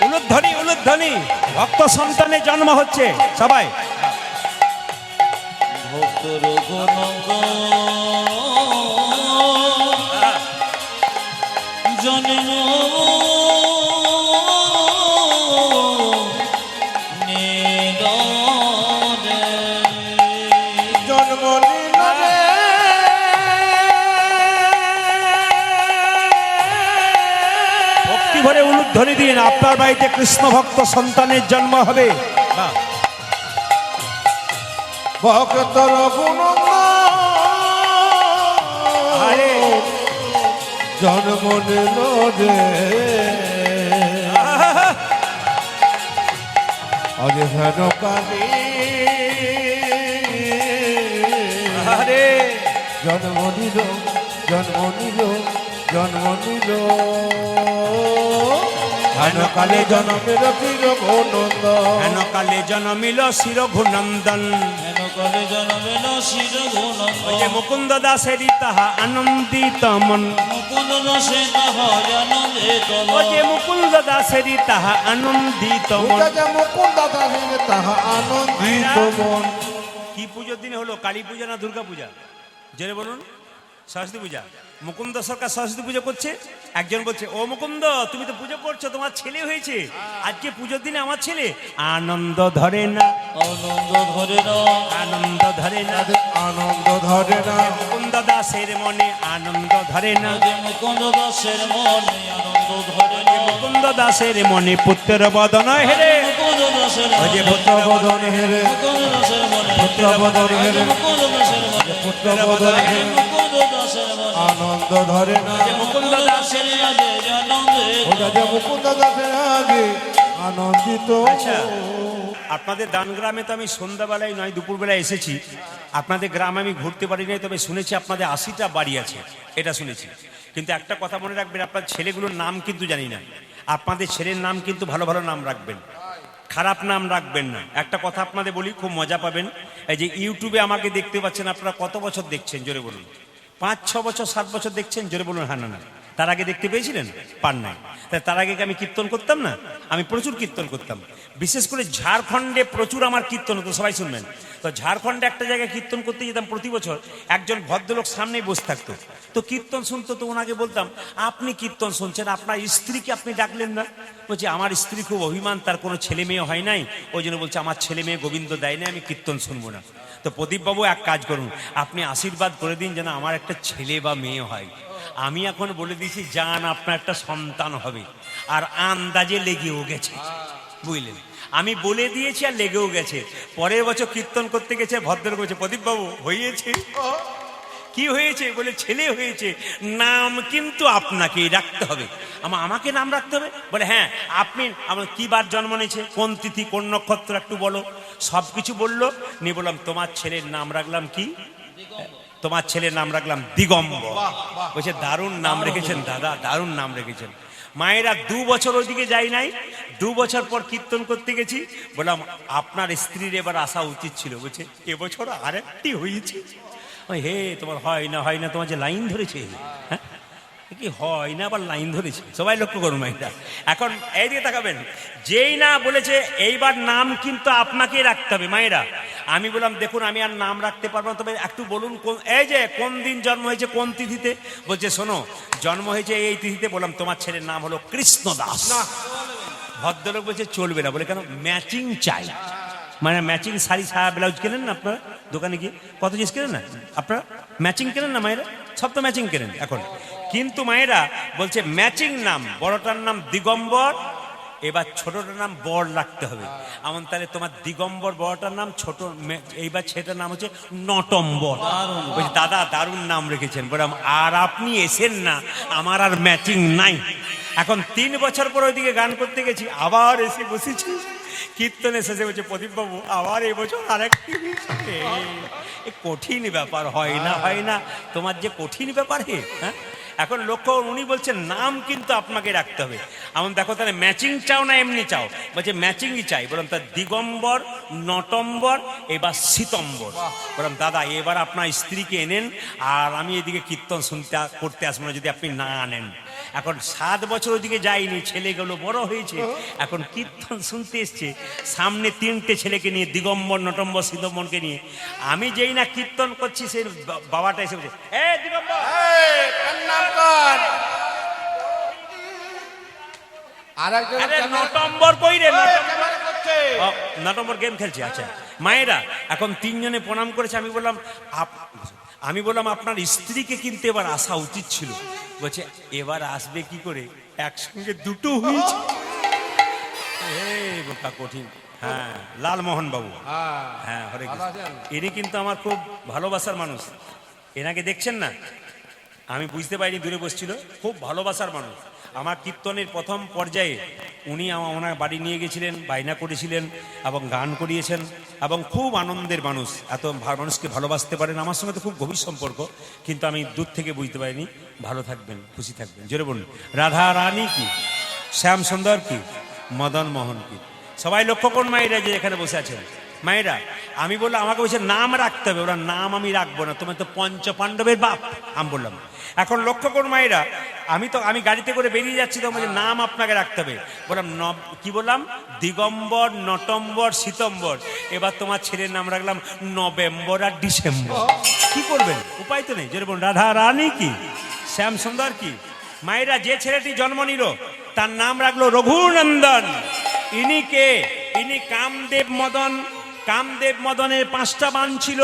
উলুধ্বনি উলুধ্বনি, ভক্ত সন্তানের জন্ম হচ্ছে সবাই। ভক্তর গণগ জন্ম জন্ম নিল রে ভক্তি ভরে উলুধ্বনি দিন, আপনার বাড়িতে কৃষ্ণ ভক্ত সন্তানের জন্ম হবে। ভক্তর আরে জন্ম নিল রে আজ হেন কালী আরে জন্ম নিল জন্ম নিল জন্ম নিল হেন কালে জন্মের চির ঘনন্দ হেন কালে জন্মিল শির ঘুনন্দন। হেন কালে জন্মেল শির ওই যে মুকুন্দ দাসেরই তাহা আনন্দিত মন। মুকুন্দ দাসে তাহার আনন্দিত ওই যে মুকুন্দ দাসেরই তাহা আনন্দিত মন। মুকুন্দ দাসের তাহা আনন্দিত মন। কি পুজোর দিনে হলো, কালী পূজা না দুর্গা পূজা? জেনে বলুন। সরস্বতী পূজা। মুকুন্দ সরকার সরস্বতী পুজো করছে। একজন বলছে, ও মুকুন্দ তুমি তো পুজো করছো, তোমার ছেলে হয়েছে, আজকে পুজোর দিনে আমার ছেলে আনন্দ ধরে না, আনন্দ ধরে না আনন্দ ধরে না। আনন্দ ধরে না মুকুন্দ দাসের মনে আনন্দ ধরে না। মুকুন্দ দাসের মনে আনন্দ ধরে না মুকুন্দ দাসের মনে পুত্র বদন হেরে। মুকুন্দ দাসের ওই যে মনে পুত্র বদন হেরে মুকুন্দ দাসের মনে পুত্র বদন হেরে মুকুন্দ দাসের মনে পুত্র বদন হেরে মুকুন্দ দাসের মনে আনন্দ ধরে না মুকুন্দ দাসের আগে আনন্দে ওটা যে মুকুন্দ দাসের আগে আনন্দিত। আচ্ছা, আপনাদের দান গ্রামে তো আমি সন্ধ্যাবেলায় নয় দুপুরবেলায় এসেছি। আপনাদের গ্রামে আমি ঘুরতে পারি নাই, তবে শুনেছি আপনাদের 80টা বাড়ি আছে, এটা শুনেছি। কিন্তু একটা কথা মনে রাখবেন, আপনার ছেলেগুলোর নাম কিন্তু জানি না। আপনাদের ছেলের নাম কিন্তু ভালো ভালো নাম রাখবেন, খারাপ নাম রাখবেন না। একটা কথা আপনাদের বলি, খুব মজা পাবেন। এই যে ইউটিউবে আমাকে দেখতে পাচ্ছেন, আপনারা কত বছর দেখছেন জোরে বলুন? 5-6 বছর 7 বছর দেখছেন? জোরে বলুন হ্যাঁ না না। তার আগে দেখতে পেয়েছিলেন? পান নাই। তার আগে কি আমি কীর্তন করতাম না? আমি প্রচুর কীর্তন করতাম। বিশেষ করে ঝাড়খণ্ডে প্রচুর আমার কীর্তন হতো, সবাই শুনবেন তো। ঝাড়খণ্ডে একটা জায়গায় কীর্তন করতে যেতাম প্রতি বছর, একজন ভদ্রলোক সামনেই বসে থাকতো, তো কীর্তন শুনতো। তো ওনাকে বলতাম, আপনি কীর্তন শুনছেন, আপনার স্ত্রীকে আপনি ডাকলেন না? বলছে, আমার স্ত্রী খুব অভিমান, তার কোনো ছেলে মেয়ে হয় নাই, ওই জন্য বলছে আমার ছেলে মেয়ে গোবিন্দ দেয় না, আমি কীর্তন শুনবো না। তো প্রদীপবাবু এক কাজ করুন, আপনি আশীর্বাদ করে দিন যেন আমার একটা ছেলে বা মেয়ে হয়। আমি এখন বলে দিয়েছি, জান আপনার একটা সন্তান হবে। আর আন্দাজে লেগেও গেছে, বুঝলেন? আমি বলে দিয়েছি আর লেগেও গেছে। পরের বছর কীর্তন করতে গেছে, ভদ্রলোক বলছে, প্রদীপবাবু হয়েছে? কি হয়েছে? বলে, ছেলে হয়েছে, নাম কিন্তু আপনাকেই রাখতে হবে। আমাকে নাম রাখতে হবে? বলে হ্যাঁ। আপনি আমার কি বার জন্ম নিয়েছে, কোন তিথি, কোন নক্ষত্র, একটু বলো। সব কিছু বললো। নিয়ে বললাম, তোমার ছেলের নাম রাখলাম কি? তোমার ছেলের নাম রাখলাম দিগম্বর। বলছে, দারুণ নাম রেখেছেন দাদা, দারুণ নাম রেখেছেন। মায়েরা 2 বছর ওইদিকে যাই নাই, 2 বছর পর কীর্তন করতে গেছি। বললাম, আপনার স্ত্রীর এবার আসা উচিত ছিল। বলছে, এবছর আরেকটি হয়েছে। হে, তোমার হয় না হয় না, তোমার যে লাইন ধরেছে, হ্যাঁ কি হয় না আবার লাইন ধরেছে। সবাই লক্ষ্য করুন মাইটা। এখন এই দিকে তাকাবেন, যেই না বলেছে এইবার নাম কিন্তু আপনাকে রাখতে হবে মায়েরা। আমি বললাম, দেখুন আমি আর নাম রাখতে পারবো না, তবে একটু বলুন কোন, এই যে কোন দিন জন্ম হয়েছে, কোন তিথিতে? বলছে, শোনো, জন্ম হয়েছে এই তিথিতে। বললাম, তোমার ছেলের নাম হলো কৃষ্ণ দাস। ভদ্রলোক বলছে, চলবে না। বলে, কেন? ম্যাচিং চাই। মানে ম্যাচিং শাড়ি, সায়া, ব্লাউজ কেনেন না আপনারা দোকানে গিয়ে? কত জিনিস কেনেন না আপনারা? ম্যাচিং কেনেন না মায়েরা? সব তো ম্যাচিং কেনেন এখন। কিন্তু মায়েরা বলছে ম্যাচিং নাম, বড়টার নাম দিগম্বর, এবার ছোটটার নাম বর রাখতে হবে। এমন তাহলে তোমার দিগম্বর বড়টার নাম, ছোট এইবার ছেলেটার নাম হচ্ছে নটম্বর। বলছি, দাদা দারুণ নাম রেখেছেন। বললাম, আর আপনি এসেন না, আমার আর ম্যাচিং নাই। এখন 3 বছর পর ওইদিকে গান করতে গেছি, আবার এসে বসেছি। কীর্তনের শেষে বলছে প্রদীপ বাবু আবার এই বছর আরেকটি বিষয়। এ কঠিন ব্যাপার, হয় না হয় না, তোমার যে কঠিন ব্যাপার হে। হ্যাঁ, এখন লক্ষ্য উনি বলছেন নাম কিন্তু আপনাকে রাখতে হবে। এমন দেখো তাহলে ম্যাচিং চাও না এমনি চাও? বলছে ম্যাচিংই চাই। বললাম তা দিগম্বর, নটম্বর, এবার শীতম্বর। বললাম দাদা এবার আপনার স্ত্রীকে এনেন, আর আমি এদিকে কীর্তন শুনতে করতে আসবো না যদি আপনি না আনেন। এখন 7 বছর ওদিকে যায়নি, ছেলেগুলো বড় হয়েছে, এখন কীর্তন শুনতে এসছে, সামনে 3টে ছেলেকে নিয়ে, দিগম্বর, নটম্বর, শীতম্বরকে নিয়ে। আমি যেই না কীর্তন করছি সেই বাবাটা এসে বলছে এ দিগম্বর নটম্বর কই রে? নটম্বর গেম খেলছে। আচ্ছা মায়েরা এখন 3 জনে প্রণাম করেছে। আমি বললাম আপনার স্ত্রীকে কিন্তু এবার আসা উচিত ছিল। বলছে এবার আসবে কি করে, একসঙ্গে দুটো হয়েছে। বোকা কঠিন। হ্যাঁ, লালমোহন বাবু। হ্যাঁ, হরে কৃষ্ণ। ইনি কিন্তু আমার খুব ভালোবাসার মানুষ। এনাকে দেখছেন না? আমি বুঝতে পারিনি, দূরে বসছিল। খুব ভালোবাসার মানুষ। আমার কীর্তনের প্রথম পর্যায়ে উনি ওনার বাড়ি নিয়ে গেছিলেন, বায়না করেছিলেন এবং গান করিয়েছেন, এবং খুব আনন্দের মানুষ। এত মানুষকে ভালোবাসতে পারেন। আমার সঙ্গে তো খুব গভীর সম্পর্ক, কিন্তু আমি দূর থেকে বুঝতে পারিনি। ভালো থাকবেন, খুশি থাকবেন। জোরে বলুন রাধা রানী কি, শ্যাম সুন্দর কি, মদন মোহন কি। সবাই লক্ষ্য করুন মায়েরা যে এখানে বসে আছেন। মায়েরা আমি বললাম আমাকে বলছে নাম রাখতে হবে। ওরা নাম আমি রাখবো না, তোমার তো 5 পাণ্ডবের বাপ। আমি বললাম এখন লক্ষ্য করুন মায়েরা, আমি গাড়িতে করে বেরিয়ে যাচ্ছি, তো বলছে নাম আপনাকে রাখতে হবে। বললাম কি বললাম? দিগম্বর, নটম্বর, শীতম্বর। এবার তোমার ছেলের নাম রাখলাম নভেম্বর আর ডিসেম্বর। কি করবেন, উপায় তো নেই। জোরে বলুন রাধা রানী কি, শ্যাম সুন্দর কি। মায়েরা যে ছেলেটি জন্ম নিল তার নাম রাখলো রঘুনন্দন। ইনি কে? ইনি কামদেব মদন। কামদেব মদনের 5টা বাণ ছিল,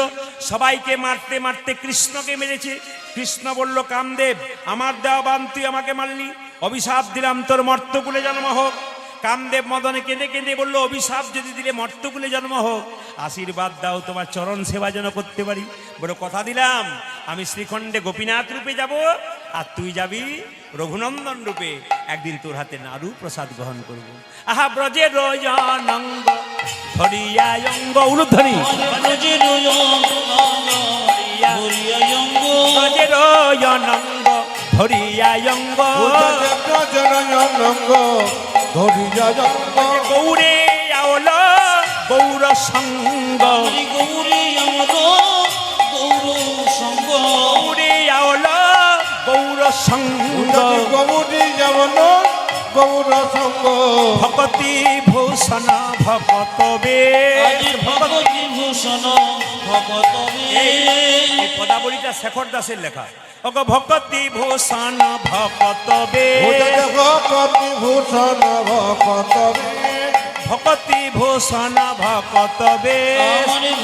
সবাইকে মারতে মারতে কৃষ্ণকে মেরেছে। কৃষ্ণ বলল কামদেব আমার দেওয়া বাণ তুই আমাকে মারলি, অভিশাপ দিলাম তোর মর্তকুলে জন্ম হোক। কামদেব মদনে কেঁদে কেঁদে বলল অভিশাপ যদি দিলে মর্তকুলে জন্ম হোক, আশীর্বাদ দাও তোমার চরণ সেবা যেন করতে পারি। বলে কথা দিলাম আমি শ্রীখণ্ডে গোপীনাথ রূপে যাব, আর তুই যাবি রঘুনন্দন রূপে। একদিন তোর হাতে নাড়ু প্রসাদ গ্রহণ করব। আহা ব্রজে রজনঙ্গ ধরিয়ায়ঙ্গ উলুধ্বনি, ব্রজে রজনঙ্গ ধরিয়ায়ঙ্গ গৌরে আওল গৌর সঙ্গ, গৌরে আওল গৌর সঙ্গ, ভকতি ভূষণ ভকতবে, ভগবতী ভূষণ ভগতবে। এই পদাবলীটা শেখর দাসের লেখা। ওগো ভকতি ভূষণ ভকতবে, ভকতি ভূষণ ভকতবে, ভকতি ভূষণ ভকতবে,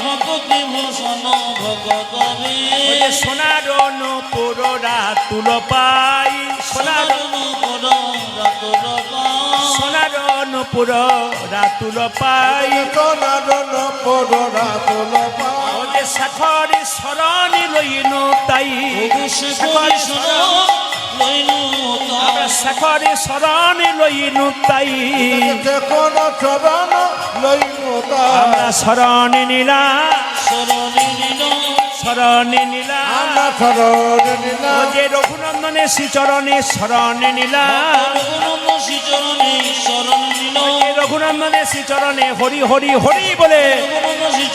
ভগবতী ভূষণ ভগতবে। সোনার নূপুর রাতুল পাই, সোনার নূপুর রাতুল পাই, সোনার নূপুর রাতুল পাই, সোনার নূপুর রাতুল পাই। ওরে শেখরি শরণি লইনু তাই, শেখরি আমরা শেখরি শরণি লইনু তাই, আমরা শরণি নিলাম, শরণি নিলাম, যে রঘুনন্দনের শ্রীচরণে শরণে নিলাম, রঘুনন্দনের শ্রীচরণে হরি হরি হরি বলে,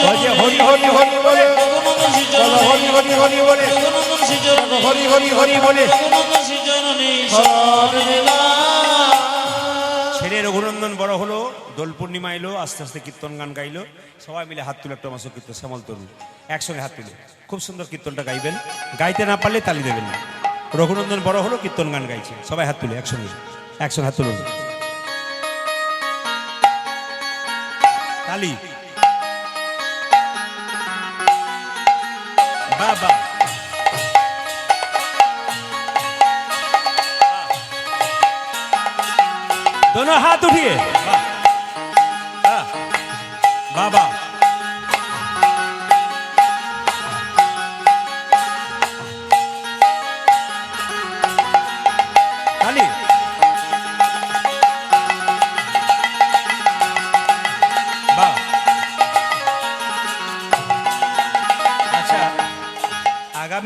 হরি হরি হরি বলে, হরি হরি হরি বলে, হরি হরি হরি বলে ছেলে রঘুনন্দন বড় হলো। দোল পূর্ণিমা এলো, আস্তে আস্তে কীর্তন গান গাইলো। সবাই মিলে হাত তুলে একটা মাসে কীর্তন, শ্যামল তরুণ একসঙ্গে হাত তুলে খুব সুন্দর কীর্তনটা গাইবেন। গাইতে না পারলে তালি দেবেন না। রঘুনন্দন বড় হলো, কীর্তন গান গাইছে। সবাই হাত তুলে একসঙ্গে, একসঙ্গে হাত তুলুন, তালি। বাবা दोनों हाथ उठिए, बाबा खाली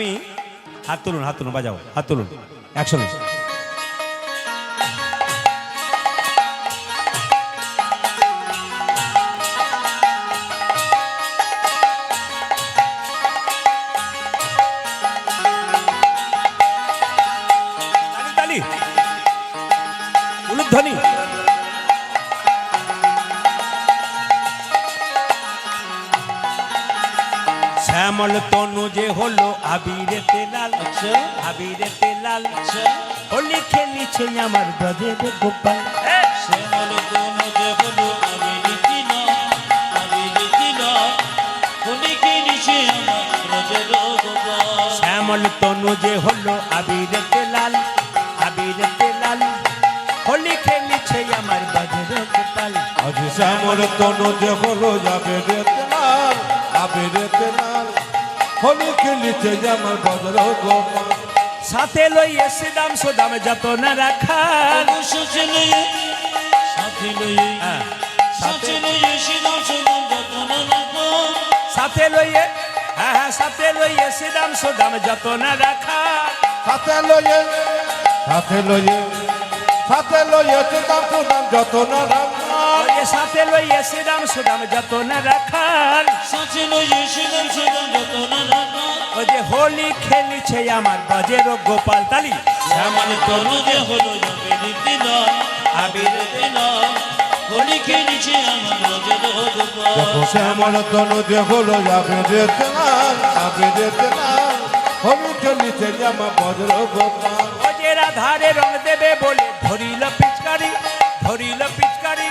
আমি হাত তুলুন বাজাও, হাত তুলুন একসঙ্গে। তালি উলুধ্বনি। শ্যামল তনু যে হলো আবিরেতে লাল, আচ্ছা আবিরেতে লাল, আচ্ছা হোলি খেলিছে আমার ব্রজের গোপাল। শ্যামল তনু যে হলো আবিরীতি নয়, আবিরীতি নয়, হোলি খেলিছে আমার ব্রজের গোপাল। শ্যামল তনু যে হলো আবিরেতে লাল, আবিরেতে লাল, হোলি খেলিছে আমার ব্রজের গোপাল। আজ শ্যামল তনু যে হলো যাবে রেতে লাল, আবে রেতে লাল, হোলি খেলিছে আমার বজ্র গোপাল। সাথে লইয়ে সিদাম সুদাম যত না রাখাল, সাথে লইয়ে, সাথে লইয়ে, হ্যাঁ, সাথে লইয়ে সিদাম সুদাম যত না রাখো। সাথে লইয়ে, হ্যাঁ হ্যাঁ, সাথে লইয়ে সিদাম সুদাম যত না রাখাল। সাথে লইয়ে, সাথে লইয়ে, সাথে লইয়ে চিতাম সুদাম যত না রাখাল। ওই সাথে লইয়ে সিদাম সুদাম যত না রাখাল। সাথে লইয়ে সিদাম সুদাম যত না রাখো। ওই যে হোলি খেলিছে আমার ব্রজের গোপাল। তালি শ্যামল তনু যে হলো আবিরীতি নয়, আবিরীতি নয়, হোলি খেলিছে আমার ব্রজের গোপাল। দেখো শ্যামল তনু যে হলো যাবে রেতে লাল, আবে রেতে লাল, হোলি খেলিছে আমার বজ্র গোপাল। ওই যে রাধারে রং দেবে বলে ধরিল পিচকারি, ধরিল পিচকারি,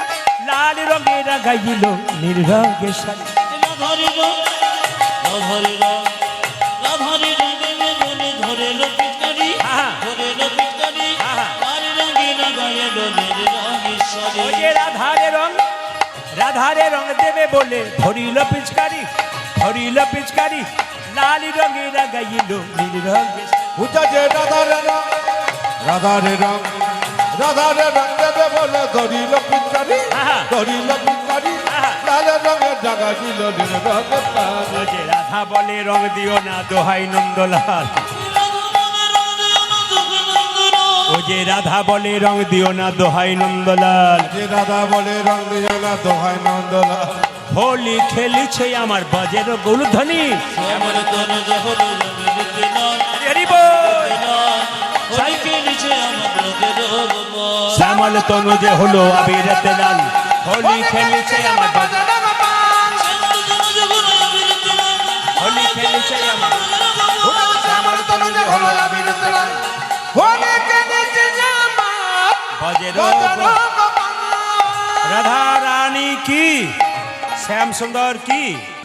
লাল রঙে রাগাইল নীল রঙের শাড়ি। রাধারি রং, রাধারি রং, রাধারি রং দেবে বলে ধরেল পিচকারি, আহা। ধরেল পিচকারি, আহা। লাল রঙে লাগাইল নীল রঙের শাড়ি। ওই যে রাধারে রং, রাধারে রং দেবে বলে ধরিল পিচকারি, ধরিল পিচকারি, লাল রঙে রাগাইল নীল রঙের শাড়ি। উঁচা যে রাধারে রং, রাধারে রং, রাধারে রং দেবে বলে ধরিল পিচকারি, আহা। ধরিল পিচকারি, আহা। লাল রঙের জাগা দিল নীল রঙের লাল। ওই যে রাধা বলে রং দিও না দোহাই নন্দলাল, ও যে রাধা বলে রং দিও না দোহাই নন্দলাল। যে রাধা বলে রং দিও না দোহাই নন্দলাল। হোলি খেলিছে আমার ব্রজের গোলধ্বনি। শ্যামল তনু যে হলো আবিরীতি নয়, হরি বল। নয়, হোলি খেলিছে আমার ব্রজের গোপাল। শ্যামল তনু যে হলো আবিরেতে লাল, হোলি খেলিছে আমার ব্রজের, শ্যামল তনু যে হলো আবিরীতি নয়, হোলি খেলিছে আমার শ্যামল তনু যে হলো আবিরেতে লাল, হোলি খেলিছে আমার ব্রজের বজ্র গোপাল। গোপাল। রাধা রানী কি, শ্যাম সুন্দর কি।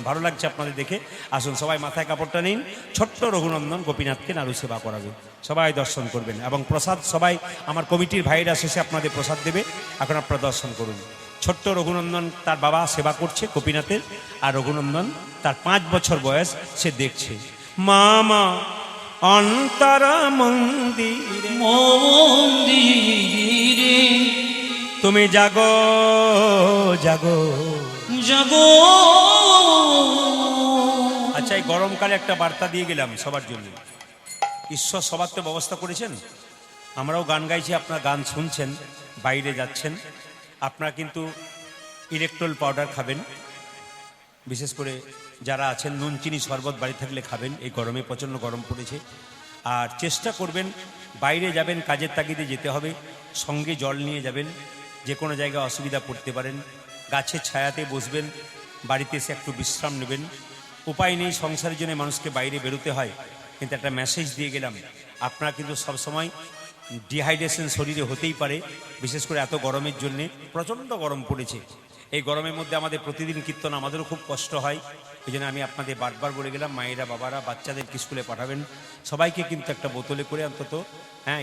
ভালো লাগছে আপনাদের দেখে। আসুন সবাই মাথায় কাপড়টা নিন। ছোট্ট রঘুনন্দন গোপীনাথকে নাড়ু সেবা করাবে, সবাই দর্শন করবেন এবং প্রসাদ সবাই আমার কমিটির ভাইরা শেষে আপনাদের প্রসাদ দেবে, এখন আপনারা দর্শন করুন। ছোট্ট রঘুনন্দন তার বাবা সেবা করছে গোপীনাথের, আর রঘুনন্দন তার 5 বছর বয়স, সে দেখছে মামা অন্তর মন্দিরে মন্দিরে তুমি জাগো জাগো। জাগো। আচ্ছা, এই গরমকালে একটা বার্তা দিয়ে গেলাম সবার জন্য। ঈশ্বর সবার তো ব্যবস্থা করেছেন, আমরাও গান গাইছি, আপনারা গান শুনছেন, বাইরে যাচ্ছেন। আপনারা কিন্তু ইলেকট্রল পাউডার খাবেন, বিশেষ করে যারা আছেন নুন চিনি শরবত বাড়ি থাকলে খাবেন, এই গরমে প্রচণ্ড গরম পড়েছে। আর চেষ্টা করবেন বাইরে যাবেন, কাজের তাগিদে যেতে হবে, সঙ্গে জল নিয়ে যাবেন। যে কোনো জায়গায় অসুবিধা পড়তে পারেন, গাছের ছায়াতে বসবেন, বাড়িতে এসে একটু বিশ্রাম নেবেন। উপায় নেই, সংসারের জন্য মানুষকে বাইরে বেরোতে হয়, কিন্তু একটা মেসেজ দিয়ে গেলাম। আপনারা কিন্তু সবসময় ডিহাইড্রেশন শরীরে হতেই পারে, বিশেষ করে এত গরমের জন্যে। প্রচণ্ড গরম পড়েছে, এই গরমের মধ্যে আমাদের প্রতিদিন কীর্তন, আমাদেরও খুব কষ্ট হয়। এই জন্য আমি আপনাদের বারবার বলে গেলাম, মায়েরা বাবারা বাচ্চাদেরকে স্কুলে পাঠাবেন, সবাইকে কিন্তু একটা বোতলে করে অন্তত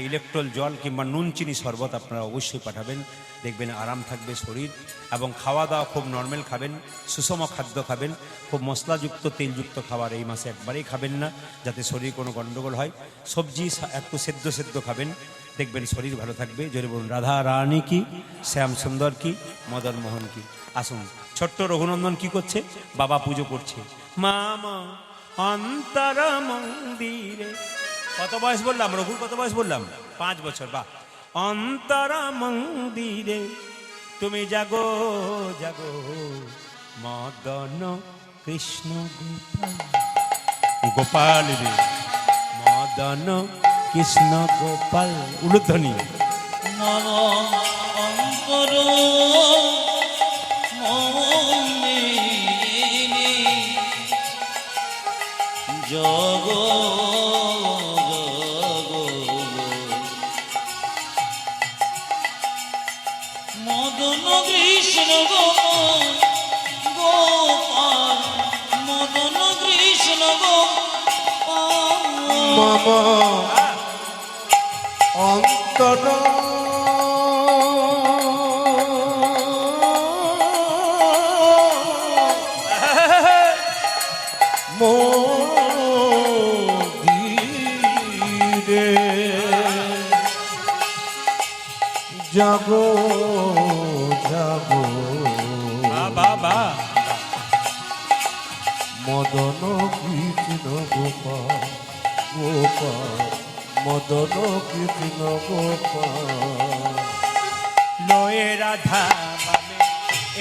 ইলেকট্রল জল কিংবা নুন চিনি শরবত আপনারা অবশ্যই পাঠাবেন। দেখবেন আরাম থাকবে শরীর, এবং খাওয়া দাওয়া খুব নর্মাল খাবেন, সুষম খাদ্য খাবেন। খুব মশলাযুক্ত তেলযুক্ত খাবার এই মাসে একবারেই খাবেন না, যাতে শরীর কোনো গণ্ডগোল হয়। সবজি একটু সেদ্ধ সেদ্ধ খাবেন, দেখবেন শরীর ভালো থাকবে। জোরে বলুন রাধা রানী কি, শ্যাম সুন্দর কি, মদন মোহন কি। আসুন, ছোট্ট রঘুনন্দন কি করছে, বাবা পুজো করছে। মামা অন্তর মন্দিরে। কত বয়স বললাম রঘুর, কত বয়স বললাম? 5 বছর। বা অন্তর মন্দিরে তুমি জাগো জাগো মদন কৃষ্ণ গোপাল। গোপাল রে মদন কৃষ্ণ গোপাল। উলুধ্বনি। মম অন্তর মন্দিরে জগ মদন কৃষ্ণ গোপাল, মদন কৃষ্ণ গোপাল। মম অন্তর মন্দিরে জাগো জাগো বাবা মদন কৃষ্ণ গোপাল গোপাল, মদন কৃষ্ণ গোপাল। লয়ে রাধা বামে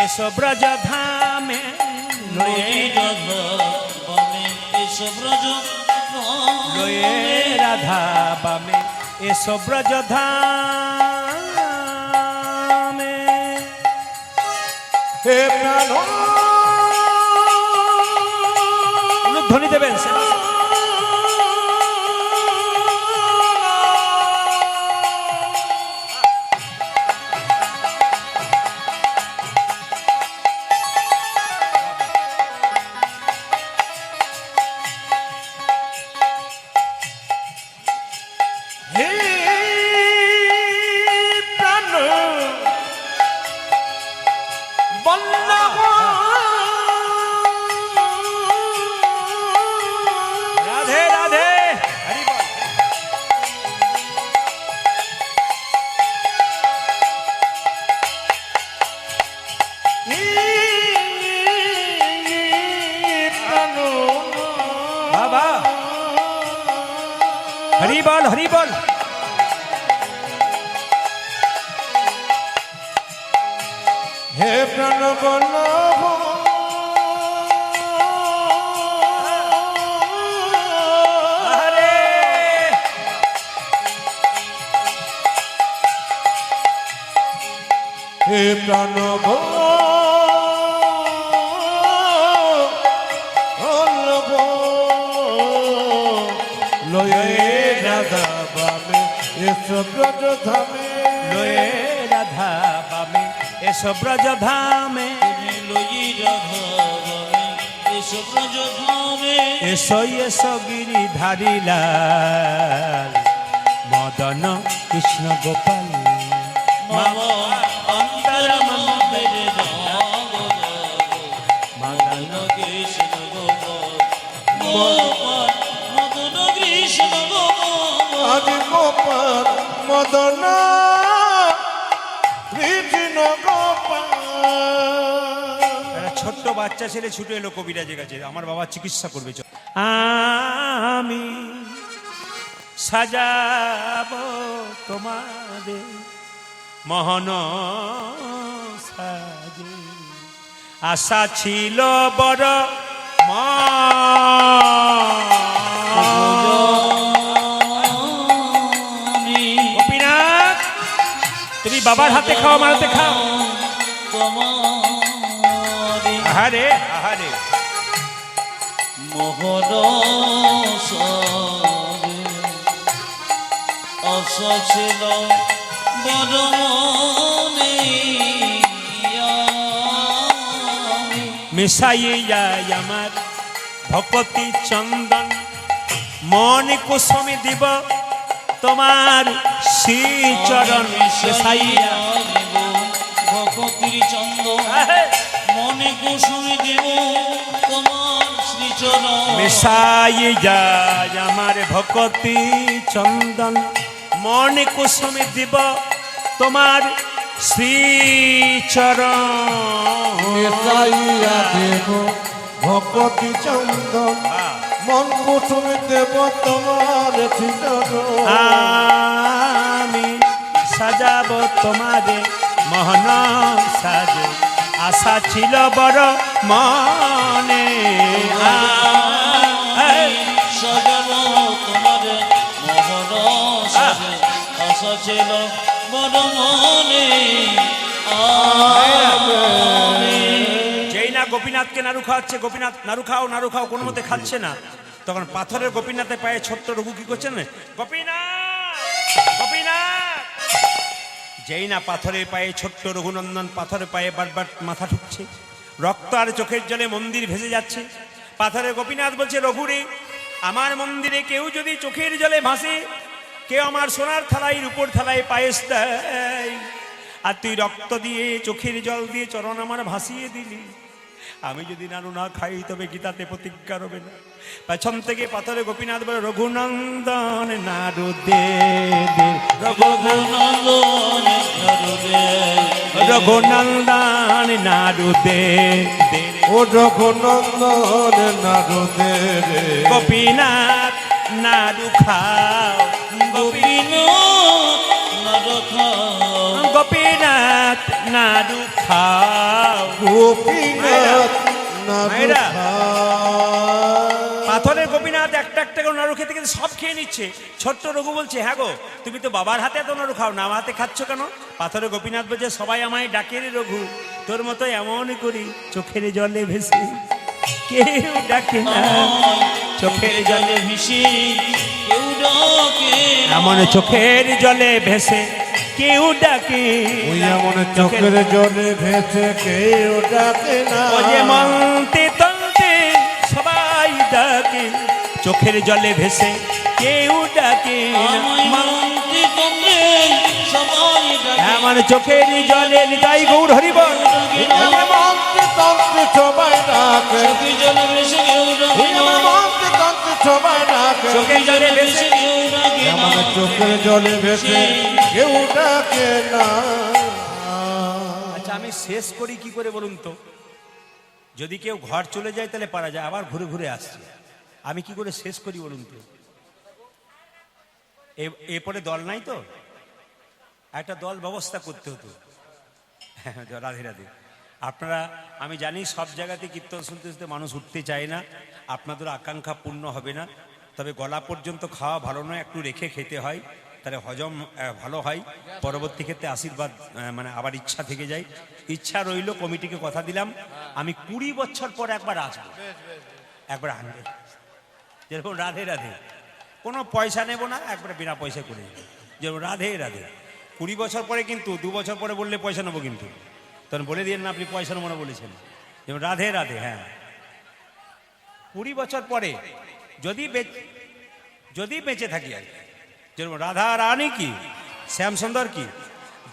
এসো ব্রজ ধামে। লয়ে লয়ে রাধা বামে এসো ব্রজ ধামে। হে প্রাণ ধ্বনি দেবেন। হে প্রাণ বল্লভ রাধে রাধে হরি বল। বাবা হরি বল হরি বল। হে প্রাণ বল্লভ হরে হে প্রাণ বল্লভ লয়ে রাধা বামে এসো ব্রজ ধামে। লয়ে রাধা বামে এসো ব্রজ ধামে। এসো এসো গিরিধারী লাল মদন কৃষ্ণ গোপাল। মম অন্তর মন্দিরে মদন কৃষ্ণ গোপাল, গোপাল মদন কৃষ্ণ গোপাল। আদি গোপাল মদন কৃষ্ণ গোপাল। একটা ছোট্ট বাচ্চা ছেলে ছুটে এলো কবিরাজের কাছে, আমার বাবা চিকিৎসা করবে। আমি সাজাবো তোমাদের মোহন সাজে। আশা ছিল বড় গোপীনাথ, তুমি বাবার হাতে খাও, আমার হাতে খাও। আহারে আহারে মোহর অসছিল বড় মনে মিশাইয়া আমার ভকতি চন্দন মন কুসুমি দিব তোমার শ্রীচরণ। মিশাইয়া ভকতির চন্দ মনে কুসুমি দেব তোমার শ্রীচরণ। মিশাইয়া আমার ভকতি চন্দন মন কুসুমি দিব তোমার শ্রীচরণ। মিশাইয়া দেব ভকতি চন্দন মন কুসুমে দেব তোমার চিতর আমি সাজাবো তোমারে মোহন সাজে আশা ছিল বড় মনে সাজাবো তোমার মোহন সাজে আশা ছিল বড় মনে যেই না গোপীনাথকে নাড়ু খাওয়াচ্ছে, গোপীনাথ নাড়ু খাও নাড়ু খাও কোনো মতে খাচ্ছে না, তখন পাথরের গোপীনাথের পায়ে ছোট্ট রঘু কি করছেন, গোপীনাথ গোপীনাথ। যেই না পাথরের পায়ে ছোট্ট রঘুনন্দন পাথরের পায়ে বারবার মাথা ঠুকছে, রক্ত আর চোখের জলে মন্দির ভেসে যাচ্ছে। পাথরের গোপীনাথ বলছে, রঘুরে আমার মন্দিরে কেউ যদি চোখের জলে ভাসে, কেউ আমার সোনার থালায় রূপোর থালায় পায়েস দেয়, আর তুই রক্ত দিয়ে চোখের জল দিয়ে চরণ আমার ভাসিয়ে দিলি, আমি যদি নাড়ু না খাই তবে গীতাতে প্রতিজ্ঞা রবে না। পেছন থেকে পাথরে গোপীনাথ বলে, রঘুনন্দন নাড়ু দে দে, রঘুনন্দন নাড়ু দে, রঘুনন্দন নাড়ু দে দে, ও রঘুনন্দন নাড়ু দে রে গোপীনাথ নাড়ু খাও, গোপীনাথ নাড়ু খাও, গোপীনাথ নাড়ু খাও। গোপীনাথ নাড়ু মায়েরা। খাও। পাথরের গোপীনাথ একটা একটা করে নাড়ু খেতে খেতে সব খেয়ে নিচ্ছে। ছোট্ট রঘু বলছে, হ্যাঁ গো তুমি তো বাবার হাতে এত নাড়ু খাও না, আমার হাতে খাচ্ছ কেন? পাথরের গোপীনাথ বলছে, সবাই আমায় ডাকে রে রঘু, তোর মতো এমন করি চোখের জলে ভেসে কেউ ডাকে না, চোখের জলে ভেসে কেউ ডাকে না। এমন চোখের জলে ভেসে কেউ ডাকে ওই না। এমন চোখের জলে ভেসে কেউ ডাকে না। ও যে মন্তে তন্তে সবাই ডাকে, চোখের জলে ভেসে কেউ ডাকে না। আমায় মানতে তোমরে সবাই ডাকে, এমন চোখের জলে নিতাই গৌর হরিবল, আমার মন্ত্রে তন্ত্রে সবাই ডাকে, চোখের জলে ভেসে কেউ ডাকে না, আমার মন্ত্রে তন্ত্রে সবাই ডাকে, চোখের জলে ভেসে কেউ ডাকে না। আমার চোখের জলে ভেসে কেউ ডাকে না। আচ্ছা আমি শেষ করি কি করে বলুন তো? যদি কেউ ঘর চলে যায় তাহলে পারা যায়, আবার ঘুরে ঘুরে আসছে, আমি কি করে শেষ করি বলুন তো? এরপরে দল নাই তো, একটা দল ব্যবস্থা করতে হতো। রাধে রাধে। আপনারা, আমি জানি সব জায়গাতে কীর্তন শুনতে শুনতে মানুষ উঠতে চায় না, আপনাদের আকাঙ্ক্ষা পূর্ণ হবে না, তবে গলা পর্যন্ত খাওয়া ভালো নয়, একটু রেখে খেতে হয়, তাহলে হজম ভালো হয়, পরবর্তী ক্ষেত্রে আশীর্বাদ মানে আবার ইচ্ছা থেকে যায়। ইচ্ছা রইল, কমিটিকে কথা দিলাম, আমি 20 বছর পর একবার আসবো, একবার আনবে, যেরকম রাধে রাধে, কোনো পয়সা নেব না, একবারে বিনা পয়সা করে দেবো, যেরকম রাধে রাধে। 20 বছর পরে কিন্তু 2 বছর পরে বললে পয়সা নেবো, কিন্তু তখন বলে দিন না আপনি পয়সা নেবো না বলেছেন, যেমন রাধে রাধে। হ্যাঁ 20 বছর পরে যদি বেঁচে থাকি আর কি, যেরকম রাধা রানী কি শ্যাম সুন্দর কি,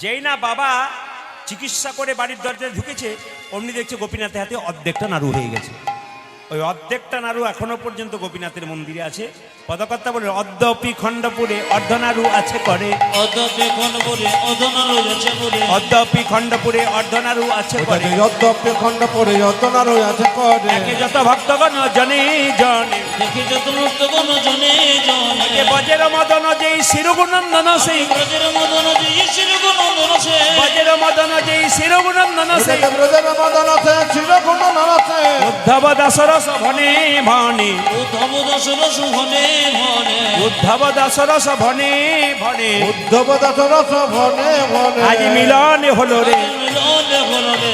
যেই না বাবা চিকিৎসা করে বাড়ির দরজায় ঢুকেছে, অমনি দেখছে গোপীনাথের হাতে অর্ধেকটা নাড়ু হয়ে গেছে। ওই অর্ধেকটা নাড়ু এখনো পর্যন্ত গোপীনাথের মন্দিরে আছে। পদকর্তা বলে, অদ্যপি খণ্ডপুরে অর্ধনাড়ু আছে করে, অদ্যপি খণ্ডপুরে অর্ধনাড়ু আছে করে, অদ্যপি খণ্ডপুরে অর্ধনাড়ু আছে করে, যদ্যপি খণ্ড পরে যতনারও আছে করে, একে যত ভক্তগণ জনে জনে, দেখি যত মুক্তগণ জনে জনে, একে বজের মদন যেই শিরগুনন্দন সেই, ব্রজের মদন যে শিরগুনন্দন সে, বজের মদন যেই শিরগুনন্দন সেই, ব্রজের মদন আছে চিরগুণন্দন আছে, উদ্ধব দাসরস ভনে ভনে, উদ্ধব দশরস ভনে ভনে, উদ্ধব দাসরস ভনে ভনে, উদ্ধব দাসরস ভনে ভনে, আজ মিলন হলো রে। মিলন হলো রে।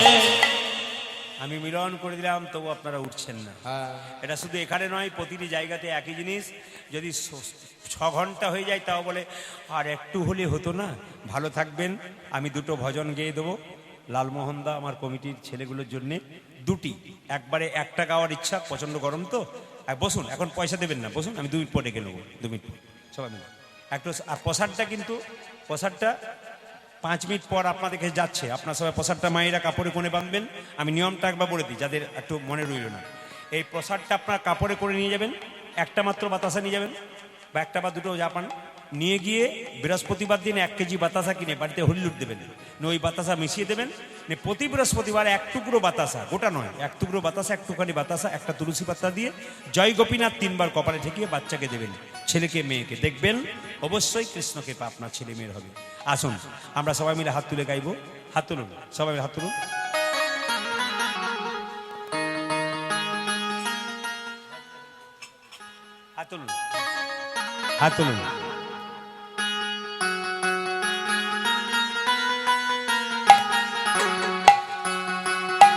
আমি মিলন করে দিলাম, তবু আপনারা উঠছেন না। এটা শুধু এখানে নয়, প্রতিটি জায়গাতে একই জিনিস। যদি 6 ঘন্টা হয়ে যায় তাও বলে আর একটু হলে হতো না, ভালো থাকবেন। আমি 2টো ভজন গেয়ে দেবো লালমোহনদা আমার কমিটির ছেলেগুলোর জন্যে, 2টি, একবারে একটা গাওয়ার ইচ্ছা, প্রচণ্ড গরম তো। বসুন, এখন পয়সা দেবেন না, বসুন, আমি 2 মিনিট পরে ডেকে নেবো, 2 মিনিট সবাই মিলে একটু। আর প্রসাদটা কিন্তু, প্রসাদটা 5 মিনিট পর আপনাদের কাছে যাচ্ছে, আপনার সবাই প্রসাদটা মায়েরা কাপড়ে কোণে বাঁধবেন। আমি নিয়মটা একবার বলে দিই, যাদের একটু মনে রইল না। এই প্রসাদটা আপনার কাপড়ে করে নিয়ে যাবেন, একটা মাত্র বাতাসা নিয়ে যাবেন, বা একটা বা 2টো যা পান, নিয়ে গিয়ে বৃহস্পতিবার দিন 1 কেজি বাতাসা কিনে বাড়িতে হলুদ দেবেন, ওই বাতাসা মিশিয়ে দেবেন। প্রতি বৃহস্পতিবার 1 টুকরো বাতাসা, গোটা নয়, 1 টুকরো বাতাসা, একটুখানি বাতাসা, একটা তুলসী পাতা দিয়ে জয় গোপীনাথ 3 বার কপালে ঠেকিয়ে বাচ্চাকে দেবেন, ছেলেকে মেয়েকে। দেখবেন অবশ্যই কৃষ্ণকে আপনার ছেলে মেয়ের হবে। আসুন আমরা সবাই মিলে হাত তুলে গাইবো। হাত তুলুন, সবাই মিলে হাত তুলুন। হাত তুলুন, হাত তুলুন।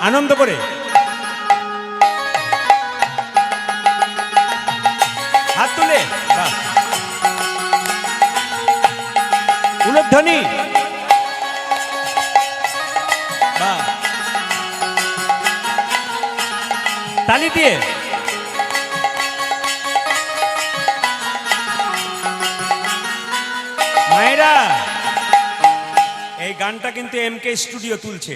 আনন্দ করে হাত তুলে উলধ্বনি, তালি দিয়ে মায়েরা। এই গানটা কিন্তু এমকে স্টুডিও তুলছে।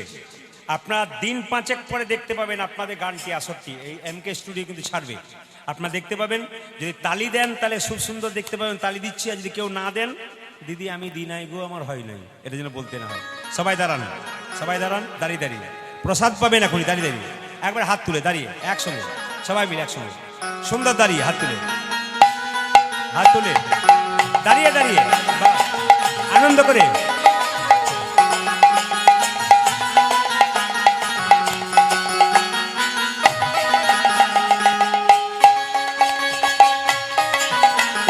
আপনার দিন 5 পরে দেখতে পাবেন আপনাদের গানটি আসক্তি এই এমকে স্টুডিও কিন্তু ছাড়বে। আপনারা দেখতে পাবেন, যদি তালি দেন তাহলে খুব সুন্দর দেখতে পাবেন, তালি দিচ্ছি। আর যদি কেউ না দেন, দিদি আমি দিই নাই গো, আমার হয় নাই, এটা যেন বলতে না হয়। সবাই দাঁড়ান, সবাই দাঁড়ান, দাঁড়িয়ে দাঁড়িয়ে প্রসাদ পাবেন এখনই, দাঁড়িয়ে দাঁড়িয়ে একবার হাত তুলে দাঁড়িয়ে একসঙ্গে সবাই মিলে একসঙ্গে সুন্দর দাঁড়িয়ে হাত তুলে, হাত তুলে দাঁড়িয়ে দাঁড়িয়ে আনন্দ করে।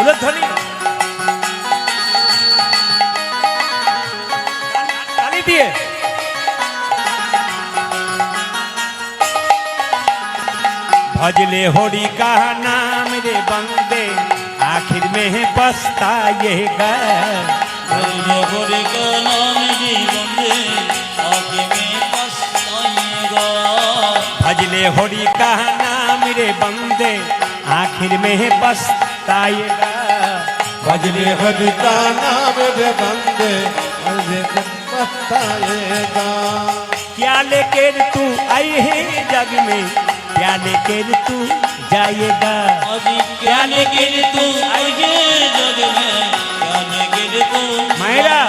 উলধ্বনি, তালি দিয়ে भजले होरी का नाम रे बंदे आखिर में है पछताएगा। भजले होरी का नाम रे बंदे आखिर में पछताएगा। भजले होरी का नाम रे बंदे आखिर में है पछताएगा। भजले हरि का नाम रे बंदे आखिर में पछताएगा। क्या लेके तू आई है जग में, क्या लेके तू जाएगा। अभी क्या लेके तू आएगे जग में, क्या लेके तू মায়েরা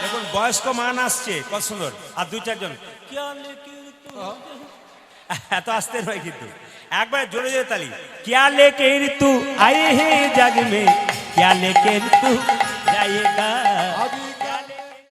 দেখুন বয়স্ক মান আসছে, কত সুন্দর। আর 2-4 জন क्या लेके तू, এত আসতে নয় কিন্তু একবার জোরে জোরে তালি। क्या लेके तू आए है जग में, क्या लेके तू जाएगा।